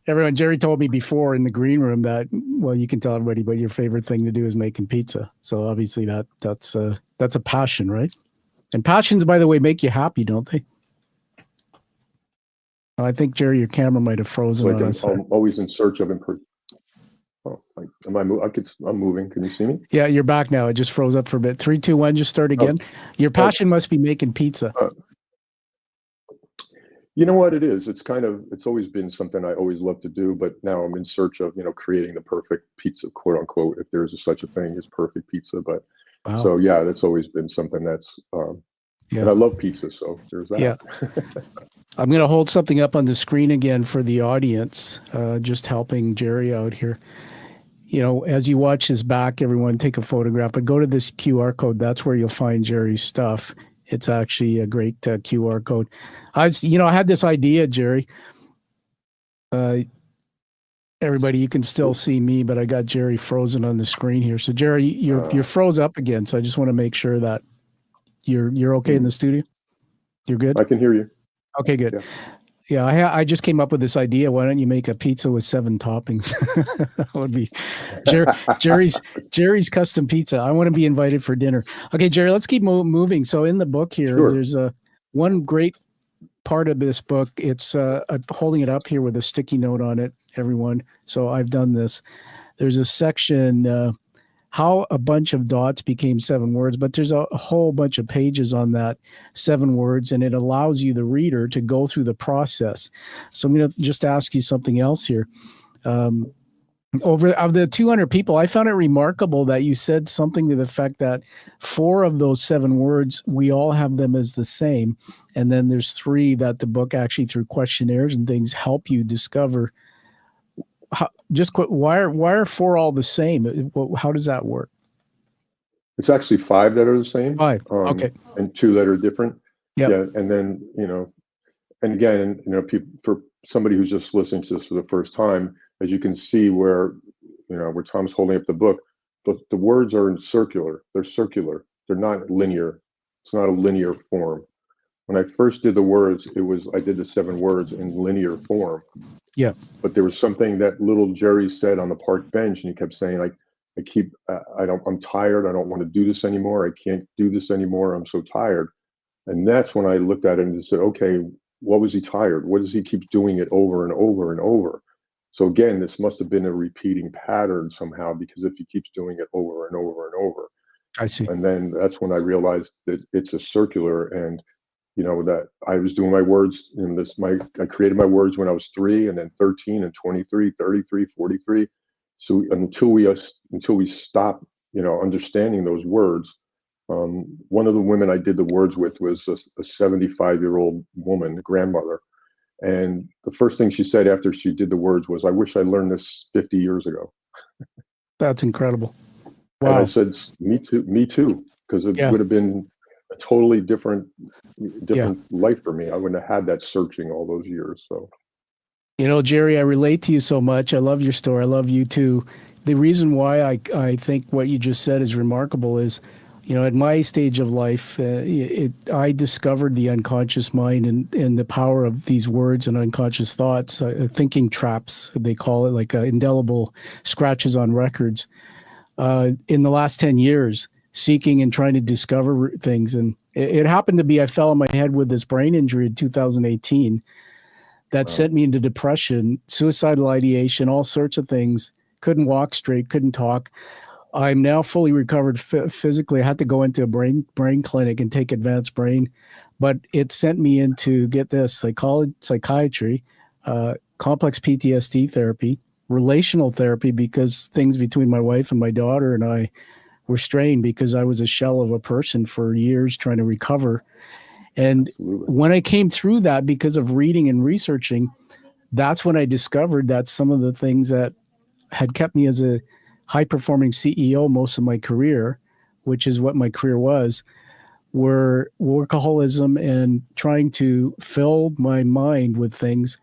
Everyone, Jerry told me before in the green room that, well, you can tell everybody, but your favorite thing to do is making pizza. So obviously that's a passion, right? And passions, by the way, make you happy, don't they? I think, Jerry, your camera might have it's frozen like on us. I'm always in search of improvement. Oh, I'm moving. Can you see me? Yeah, you're back now. It just froze up for a bit. 3, 2, 1, just start Oh, again. Your oh, passion must be making pizza. you know what it is? It's always been something I always loved to do, but now I'm in search of, creating the perfect pizza, quote unquote, if there's such a thing as perfect pizza. But Wow. so yeah, that's always been something and I Yeah. love pizza, so there's Yeah. that. I'm going to hold something up on the screen again for the audience, just helping Jerry out here. As you watch his back, everyone take a photograph, but go to this QR code. That's where you'll find Jerry's stuff. It's actually a great QR code. I had this idea, Jerry. Everybody, you can still see me, but I got Jerry frozen on the screen here. So Jerry, you're froze up again. So I just want to make sure that you're okay in the studio. You're good. I can hear you. Okay, good. Yeah. Yeah, I just came up with this idea. Why don't you make a pizza with 7 toppings? That would be Jerry's custom pizza. I want to be invited for dinner. Okay, Jerry, let's keep moving. So in the book here, Sure. there's one great part of this book. It's I'm holding it up here with a sticky note on it, everyone. So I've done this. There's a section, how a bunch of dots became 7 words, but there's a whole bunch of pages on that 7 words, and it allows you, the reader, to go through the process. So I'm going to just ask you something else here. Of the 200 people, I found it remarkable that you said something to the fact that 4 of those 7 words, we all have them as the same. And then there's 3 that the book actually, through questionnaires and things, help you discover. Why are 4 all the same? How does that work? It's actually 5 that are the same. 5. Okay. And 2 that are different. Yep. Yeah. And then, and again, for somebody who's just listening to this for the first time, as you can see where Tom's holding up the book, the words are circular. They're circular. They're not linear. It's not a linear form. When I first did the words, I did the 7 words in linear form. Yeah. But there was something that little Jerry said on the park bench, and he kept saying, like, I'm tired. I don't want to do this anymore. I can't do this anymore. I'm so tired. And that's when I looked at it and said, okay, what was he tired? What does he keep doing it over and over and over? So again, this must have been a repeating pattern somehow, because if he keeps doing it over and over and over, I see. and then that's when I realized that it's a circular, and that I was doing my words in this. I created my words when I was 3, and then 13, and 23, 33, 43. So until we stop, understanding those words. One of the women I did the words with was a 75-year-old woman, grandmother. And the first thing she said after she did the words was, "I wish I learned this 50 years ago." That's incredible. Wow. And I said, me too, because it would have been a totally different life for me. I wouldn't have had that searching all those years. So, Jerry, I relate to you so much. I love your story. I love you too. The reason why I think what you just said is remarkable is, at my stage of life, I discovered the unconscious mind and the power of these words and unconscious thoughts, thinking traps, they call it, like indelible scratches on records. in the last 10 years, seeking and trying to discover things. And it happened to be, I fell on my head with this brain injury in 2018 that sent me into depression, suicidal ideation, all sorts of things. Couldn't walk straight, couldn't talk. I'm now fully recovered physically. I had to go into a brain clinic and take advanced brain, but it sent me into, get this, psychiatry, complex PTSD therapy, relational therapy, because things between my wife and my daughter and I were strained because I was a shell of a person for years trying to recover. And when I came through that, because of reading and researching, that's when I discovered that some of the things that had kept me as a high-performing CEO most of my career, which is what my career was, were workaholism and trying to fill my mind with things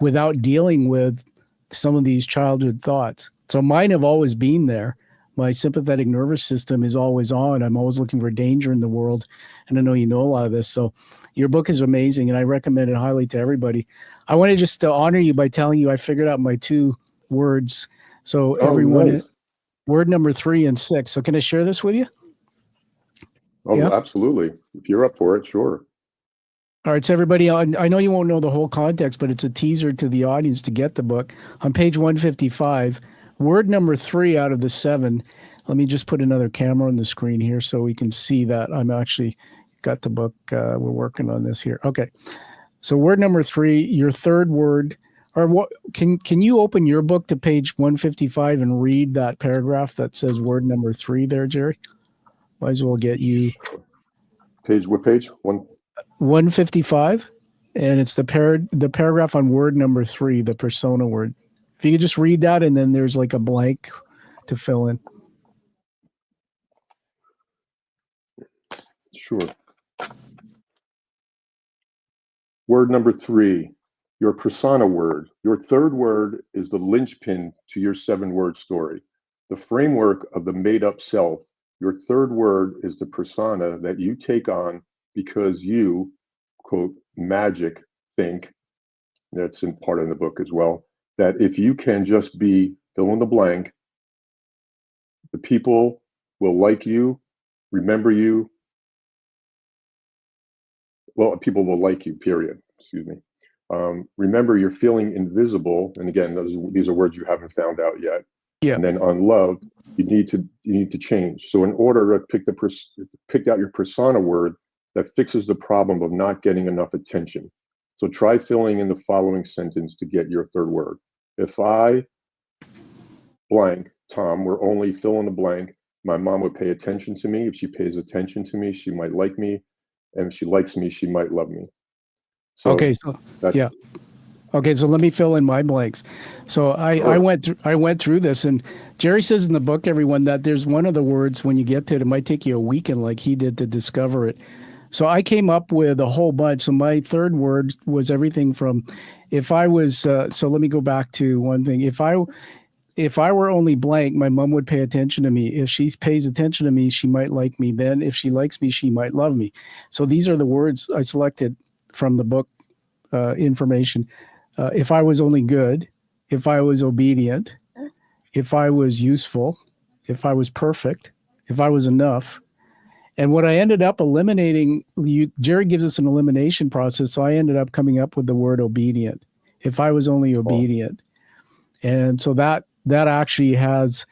without dealing with some of these childhood thoughts. So mine have always been there. My sympathetic nervous system is always on. I'm always looking for danger in the world. And I know you know a lot of this. So your book is amazing, and I recommend it highly to everybody. I want to just honor you by telling you I figured out my 2 words. So everyone, nice. Word number 3 and 6. So can I share this with you? Oh, yeah. Absolutely. If you're up for it, sure. All right, so everybody, I know you won't know the whole context, but it's a teaser to the audience to get the book. On page 155, word number 3 out of the 7. Let me just put another camera on the screen here so we can see that I'm actually got the book. We're working on this here. Okay. So word number 3, your third word, or what? Can you open your book to page 155 and read that paragraph that says word number 3 there, Jerry? Might as well get you. What page? 155, and it's the paragraph on word number 3, the persona word. If you could just read that, and then there's like a blank to fill in. Sure. Word number 3, your persona word. Your third word is the linchpin to your 7-word story, the framework of the made-up self. Your third word is the persona that you take on because you, quote, magic think, that's in part of the book as well, that if you can just be fill in the blank, the people will like you, remember you. Well, people will like you, period. Excuse me. Remember, you're feeling invisible. And again, these are words you haven't found out yet. Yeah. And then unloved, you need to change. So in order to pick out your persona word that fixes the problem of not getting enough attention. So try filling in the following sentence to get your third word. If I blank, Tom, were only fill in the blank, my mom would pay attention to me. If she pays attention to me, she might like me. And if she likes me, she might love me. So okay, so yeah. Okay, so let me fill in my blanks. So I went through this, and Jerry says in the book, everyone, that there's one of the words when you get to it, it might take you a weekend like he did to discover it. So I came up with a whole bunch. So my third word was everything from, if I was, so let me go back to one thing. If I were only blank, my mom would pay attention to me. If she pays attention to me, she might like me. Then if she likes me, she might love me. So these are the words I selected from the book information. If I was only good, if I was obedient, if I was useful, if I was perfect, if I was enough. And what I ended up eliminating, Jerry gives us an elimination process. So I ended up coming up with the word obedient. If I was only obedient. And so that actually has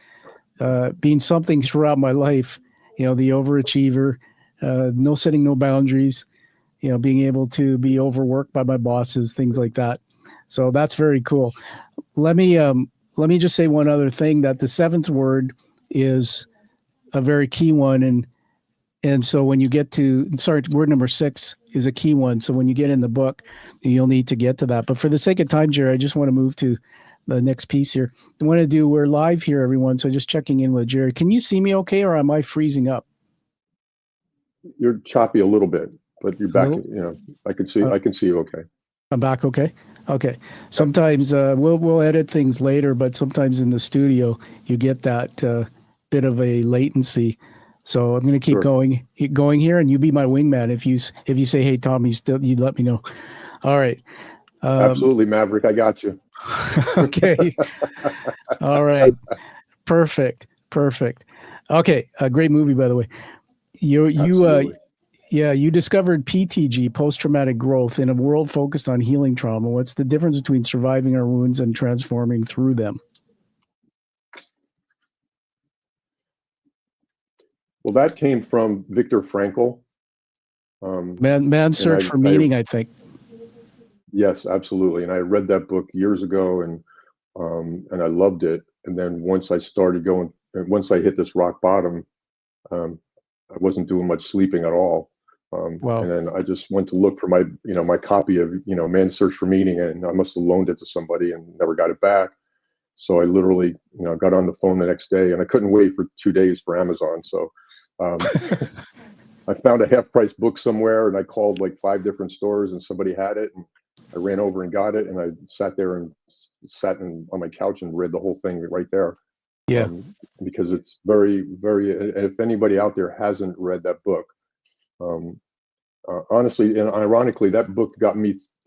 been something throughout my life, the overachiever, no setting no boundaries, being able to be overworked by my bosses, things like that. So that's very cool. Let me just say one other thing, that the 7th word is a very key one. And so when you get to, word number 6 is a key one. So when you get in the book, you'll need to get to that. But for the sake of time, Jerry, I just want to move to the next piece here. We're live here, everyone. So just checking in with Jerry. Can you see me okay, or am I freezing up? You're choppy a little bit, but you're back. I can see you okay. I'm back okay? Okay. Sometimes we'll edit things later, but sometimes in the studio, you get that bit of a latency. So I'm going to keep going here, and you be my wingman. If you say, hey, Tom, you let me know. All right. Absolutely, Maverick. I got you. Okay. All right. Perfect. Okay, a great movie, by the way. Absolutely. You discovered PTG, post-traumatic growth, in a world focused on healing trauma. What's the difference between surviving our wounds and transforming through them? Well, that came from Viktor Frankl. Man's Search for Meaning, I think. Yes, absolutely. And I read that book years ago, and I loved it. And then once I hit this rock bottom, I wasn't doing much sleeping at all. Wow. And then I just went to look for my copy of, Man's Search for Meaning, and I must have loaned it to somebody and never got it back. So I literally, got on the phone the next day, and I couldn't wait for 2 days for Amazon. So I found a half-price book somewhere, and I called like 5 different stores, and somebody had it, and I ran over and got it, and I sat on my couch and read the whole thing right there. Yeah. Because it's very, very, and if anybody out there hasn't read that book, honestly and ironically, that book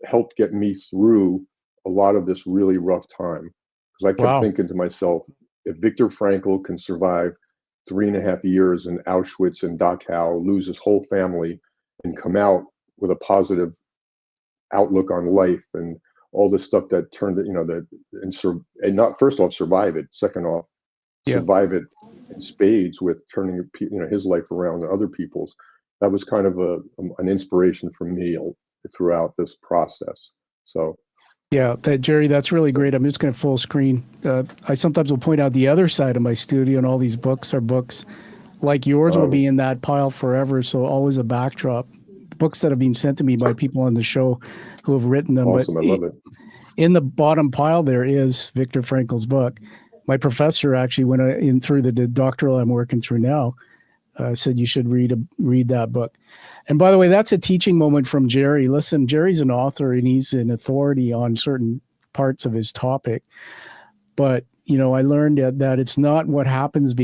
helped get me through a lot of this really rough time. Because I kept thinking to myself, if Viktor Frankl can survive 3.5 years in Auschwitz and Dachau, lose his whole family, and come out with a positive outlook on life and all the stuff that turned it, and not first off survive it, second off survive it in spades with turning his life around and other people's. That was kind of an inspiration for me throughout this process. So. Yeah, Jerry, that's really great. I'm just going to full screen. I sometimes will point out the other side of my studio, and all these books are books like yours will be in that pile forever. So always a backdrop. Books that have been sent to me by people on the show who have written them. Awesome, but I love it. In the bottom pile there is Viktor Frankl's book. My professor actually, when in through the doctoral I'm working through now, said you should read that book. And by the way, that's a teaching moment from Jerry. Listen, Jerry's an author and he's an authority on certain parts of his topic. But, I learned that it's not what happens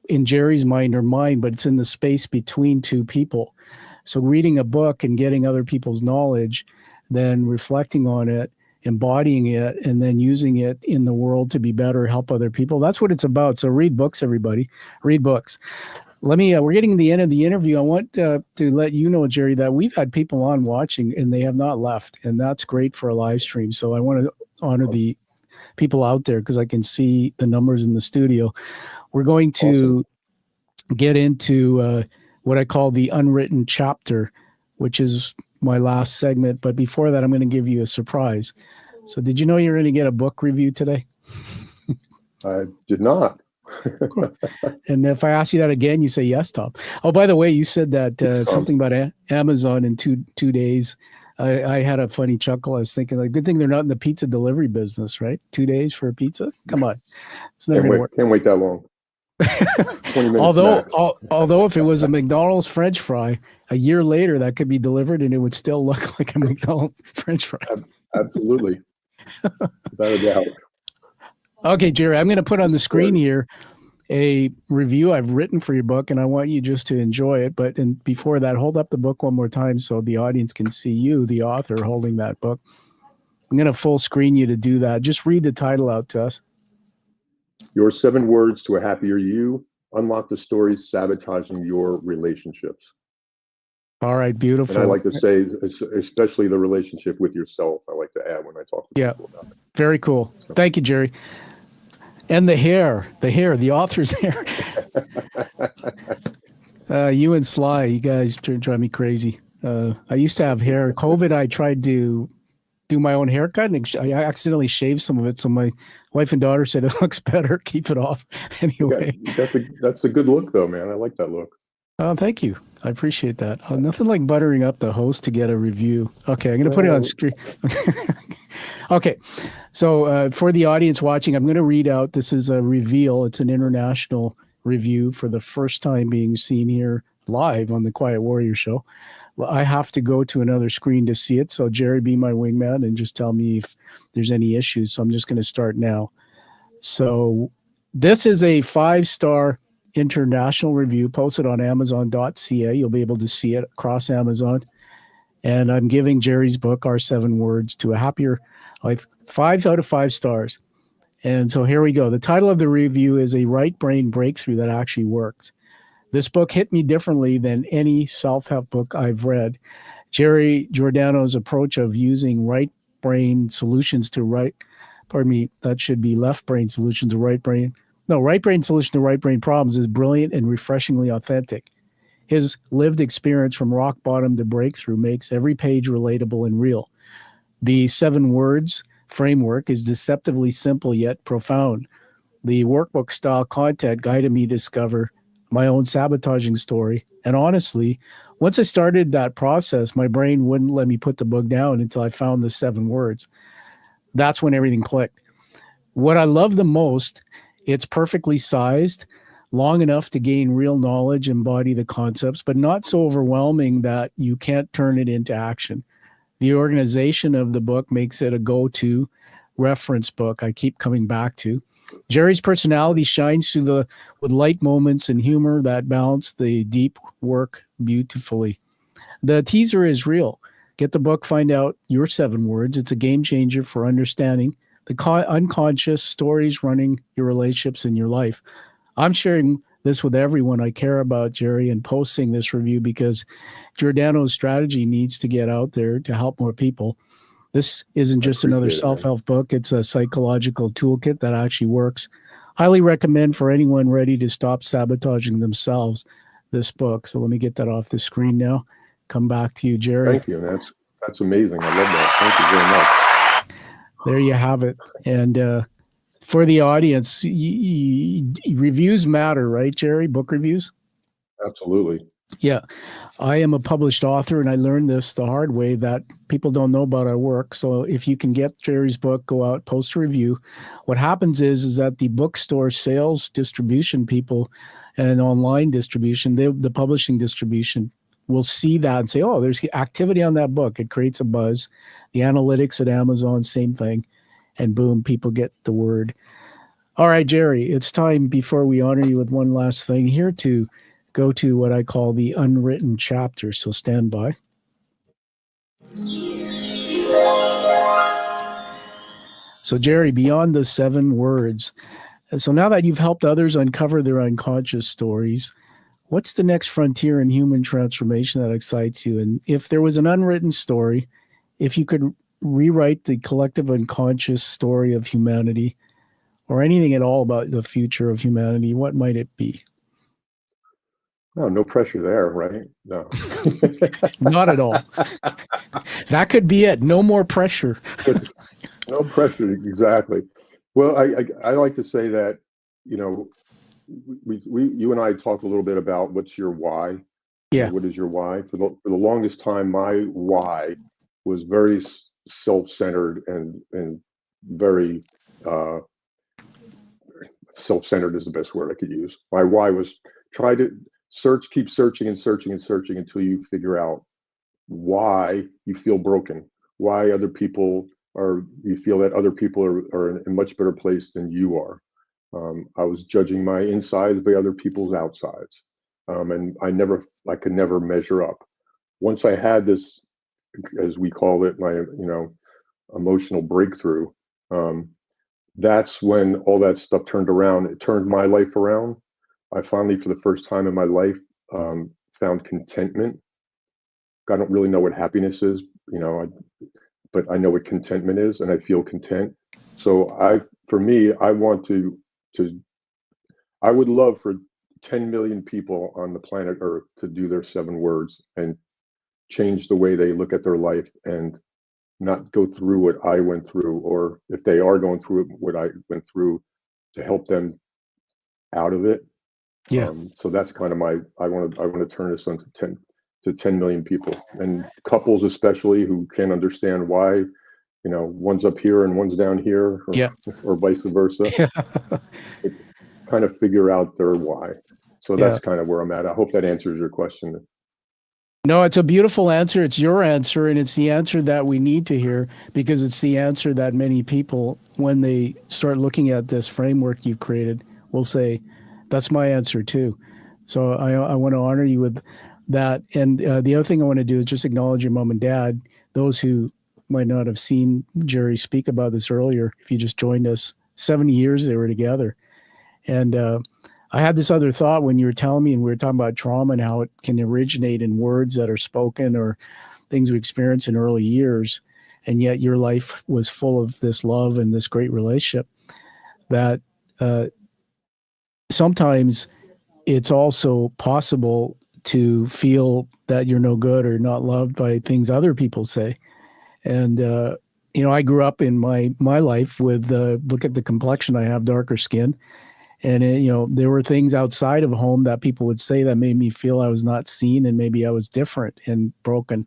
in Jerry's mind or mine, but it's in the space between two people. So reading a book and getting other people's knowledge, then reflecting on it, embodying it, and then using it in the world to be better, help other people. That's what it's about. So read books, everybody. Read books. We're getting to the end of the interview. I want to let you know, Jerry, that we've had people on watching and they have not left. And that's great for a live stream. So I want to honor the people out there because I can see the numbers in the studio. We're going to get into what I call the unwritten chapter, which is my last segment. But before that, I'm going to give you a surprise. So did you know you're going to get a book review today? I did not. And if I ask you that again, you say yes, Tom. Oh, by the way, you said that something about Amazon in two days. I had a funny chuckle. I was thinking, good thing they're not in the pizza delivery business, right? 2 days for a pizza? Come on. It's never going to work. Can't wait that long. 20 minutes although if it was a McDonald's French fry, a year later that could be delivered and it would still look like a McDonald's French fry. Absolutely. Without a doubt. Okay, Jerry, I'm going to put on the screen here a review I've written for your book, and I want you just to enjoy it. But before that, hold up the book one more time so the audience can see you, the author, holding that book. I'm going to full screen you to do that. Just read the title out to us. Your 7 words to a happier you. Unlock the stories sabotaging your relationships. All right, beautiful. And I like to say, especially the relationship with yourself, I like to add when I talk to people about it. Very cool. So. Thank you, Jerry. And the hair, the author's hair. You and Sly, you guys drive me crazy. I used to have hair. COVID, I tried to do my own haircut, and I accidentally shaved some of it. So my wife and daughter said, it looks better. Keep it off. Anyway. That's a good look, though, man. I like that look. Oh, thank you. I appreciate that. Nothing like buttering up the host to get a review. Okay, I'm going to put it on screen. Okay, so for the audience watching, I'm going to read out. This is a reveal. It's an international review for the first time being seen here live on the Quiet Warrior Show. Well, I have to go to another screen to see it. So Jerry, be my wingman and just tell me if there's any issues. So I'm just going to start now. So this is a 5-star international review posted on Amazon.ca. You'll be able to see it across Amazon. And I'm giving Jerry's book, Our 7 Words to a Happier Life, 5 out of 5 stars. And so here we go. The title of the review is A Right Brain Breakthrough That Actually Works. This book hit me differently than any self-help book I've read. Jerry Giordano's approach of using right brain solutions to right brain solutions to right brain problems is brilliant and refreshingly authentic. His lived experience from rock bottom to breakthrough makes every page relatable and real. The 7 words framework is deceptively simple yet profound. The workbook style content guided me to discover my own sabotaging story. And honestly, once I started that process, my brain wouldn't let me put the book down until I found the 7 words. That's when everything clicked. What I love the most, it's perfectly sized, long enough to gain real knowledge, embody the concepts, but not so overwhelming that you can't turn it into action. The organization of the book makes it a go-to reference book I keep coming back to. Jerry's personality shines through with light moments and humor that balance the deep work beautifully. The teaser is real. Get the book, find out your 7 words. It's a game changer for understanding the unconscious stories running your relationships in your life. I'm sharing this with everyone I care about, Jerry, and posting this review because Giordano's strategy needs to get out there to help more people. This isn't just another self-help book. It's a psychological toolkit that actually works. Highly recommend for anyone ready to stop sabotaging themselves this book. So let me get that off the screen now. Come back to you, Jerry. Thank you. That's amazing. I love that. Thank you very much. There you have it. And for the audience, reviews matter, right, Jerry? Book reviews? Absolutely. Yeah. I am a published author, and I learned this the hard way that people don't know about our work. So if you can get Jerry's book, go out, post a review. What happens is that the bookstore sales distribution people and online distribution, the publishing distribution will see that and say, oh, there's activity on that book. It creates a buzz. The analytics at Amazon, same thing. And boom, people get the word. All right, Jerry, it's time before we honor you with one last thing here to go to what I call the unwritten chapter. So stand by. So, Jerry, beyond the 7 words. So now that you've helped others uncover their unconscious stories, what's the next frontier in human transformation that excites you? And if there was an unwritten story, if you could rewrite the collective unconscious story of humanity or anything at all about the future of humanity, what might it be? No pressure there, right? No. Not at all. That could be it. No more pressure. No pressure, exactly. Well, I like to say that, you and I talked a little bit about what's your why. Yeah. What is your why? For the longest time, my why was very self-centered and very self-centered is the best word I could use. My why was try to keep searching and searching and searching until you figure out why you feel broken, why you feel that other people are in a much better place than you are. I was judging my insides by other people's outsides. And I could never measure up. Once I had this, as we call it, my, emotional breakthrough, that's when all that stuff turned around. It turned my life around. I finally, for the first time in my life, found contentment. I don't really know what happiness is, but I know what contentment is, and I feel content. So I would love for 10 million people on the planet Earth to do their 7 words and change the way they look at their life and not go through what I went through, or if they are going through what I went through, to help them out of it. Yeah. So that's kind of I want to turn this into 10 million people, and couples especially who can't understand why, one's up here and one's down here, or vice versa. Yeah. Kind of figure out their why. So that's kind of where I'm at. I hope that answers your question. No, it's a beautiful answer. It's your answer, and it's the answer that we need to hear, because it's the answer that many people, when they start looking at this framework you've created, will say, that's my answer too. So I want to honor you with that. And the other thing I want to do is just acknowledge your mom and dad. Those who might not have seen Jerry speak about this earlier, if you just joined us, 70 years they were together. And I had this other thought when you were telling me, and we were talking about trauma and how it can originate in words that are spoken or things we experience in early years. And yet your life was full of this love and this great relationship, that sometimes it's also possible to feel that you're no good or not loved by things other people say. And, I grew up in my life with, look at the complexion I have, darker skin. And, there were things outside of home that people would say that made me feel I was not seen and maybe I was different and broken.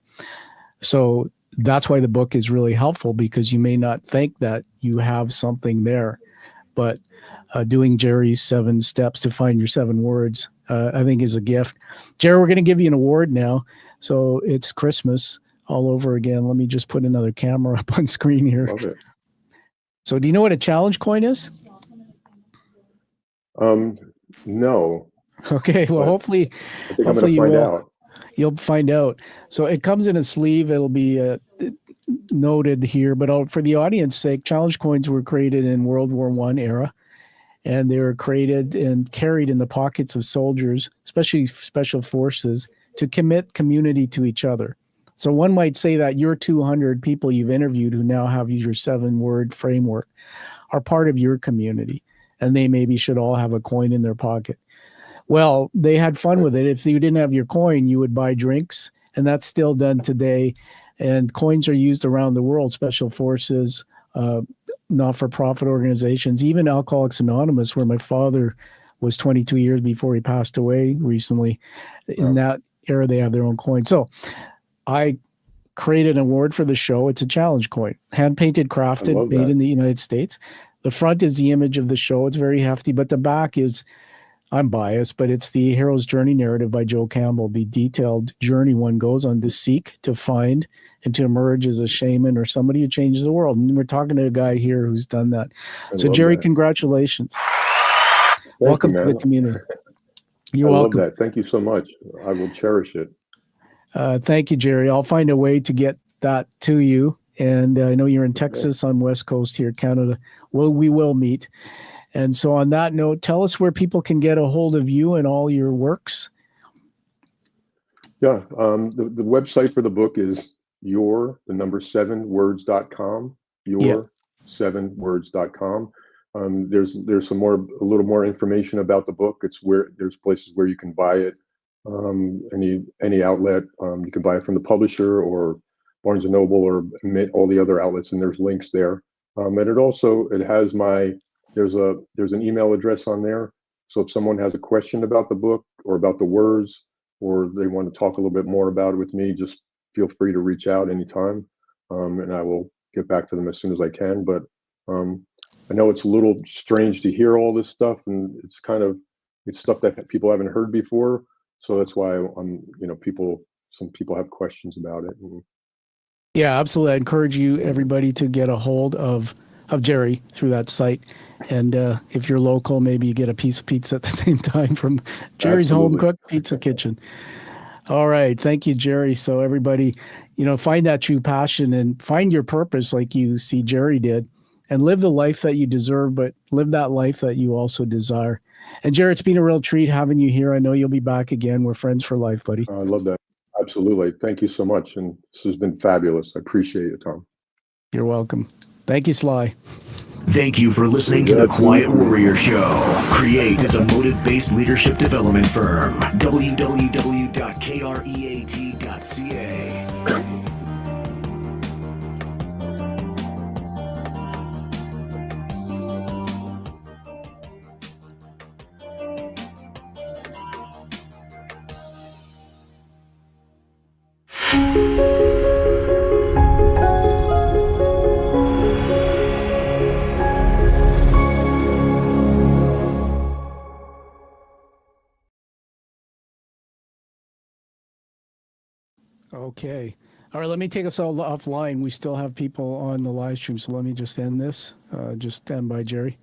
So that's why the book is really helpful, because you may not think that you have something there, but doing Jerry's 7 steps to find your 7 words, I think is a gift. Jerry, we're going to give you an award now. So it's Christmas all over again. Let me just put another camera up on screen here. Love it. So do you know what a challenge coin is? No. Okay. Well, hopefully I think I'm going to find out. You'll find out. So it comes in a sleeve. It'll be noted here, but for the audience sake, challenge coins were created in World War I era, and they were created and carried in the pockets of soldiers, especially special forces, to commit community to each other. So one might say that your 200 people you've interviewed who now have your 7-word framework are part of your community, and they maybe should all have a coin in their pocket. Well, they had fun with it. If you didn't have your coin, you would buy drinks, and that's still done today. And coins are used around the world, special forces, not-for-profit organizations, even Alcoholics Anonymous, where my father was 22 years before he passed away recently. In that era, they have their own coin. So I created an award for the show. It's a challenge coin, hand-painted, crafted, made in the United States. The front is the image of the show. It's very hefty, but the back is, I'm biased, but it's the hero's journey narrative by Joe Campbell, the detailed journey one goes on to seek, to find, and to emerge as a shaman or somebody who changes the world. And we're talking to a guy here who's done that. So Jerry, congratulations. Welcome to the community. You're welcome. I love that. Thank you so much. I will cherish it. Thank you, Jerry. I'll find a way to get that to you. And I know you're in Texas on West Coast here, Canada. Well, we will meet. And so on that note, tell us where people can get a hold of you and all your works. Yeah. The website for the book is your7words.com, your7words.com. There's a little more information about the book. There's places where you can buy it. Any outlet, you can buy it from the publisher or Barnes and Noble or all the other outlets, and there's links there. And it has there's an email address on there. So if someone has a question about the book or about the words, or they want to talk a little bit more about it with me, just feel free to reach out anytime, and I will get back to them as soon as I can. But I know it's a little strange to hear all this stuff, and it's stuff that people haven't heard before. So that's why some people have questions about it. Yeah, absolutely. I encourage everybody to get a hold of Jerry through that site. And if you're local, maybe you get a piece of pizza at the same time from Jerry's Home Cooked Pizza Kitchen. All right. Thank you, Jerry. So everybody, find that true passion and find your purpose like you see Jerry did, and live the life that you deserve, but live that life that you also desire. And Jerry, it's been a real treat having you here. I know you'll be back again. We're friends for life, buddy. I love that. Absolutely. Thank you so much. And this has been fabulous. I appreciate it, Tom. You're welcome. Thank you, Sly. Thank you for listening to the Quiet Warrior Show. Create is a motive-based leadership development firm. www.kreat.ca. Okay. All right, let me take us all offline. We still have people on the live stream, so let me just end this. Just stand by, Jerry.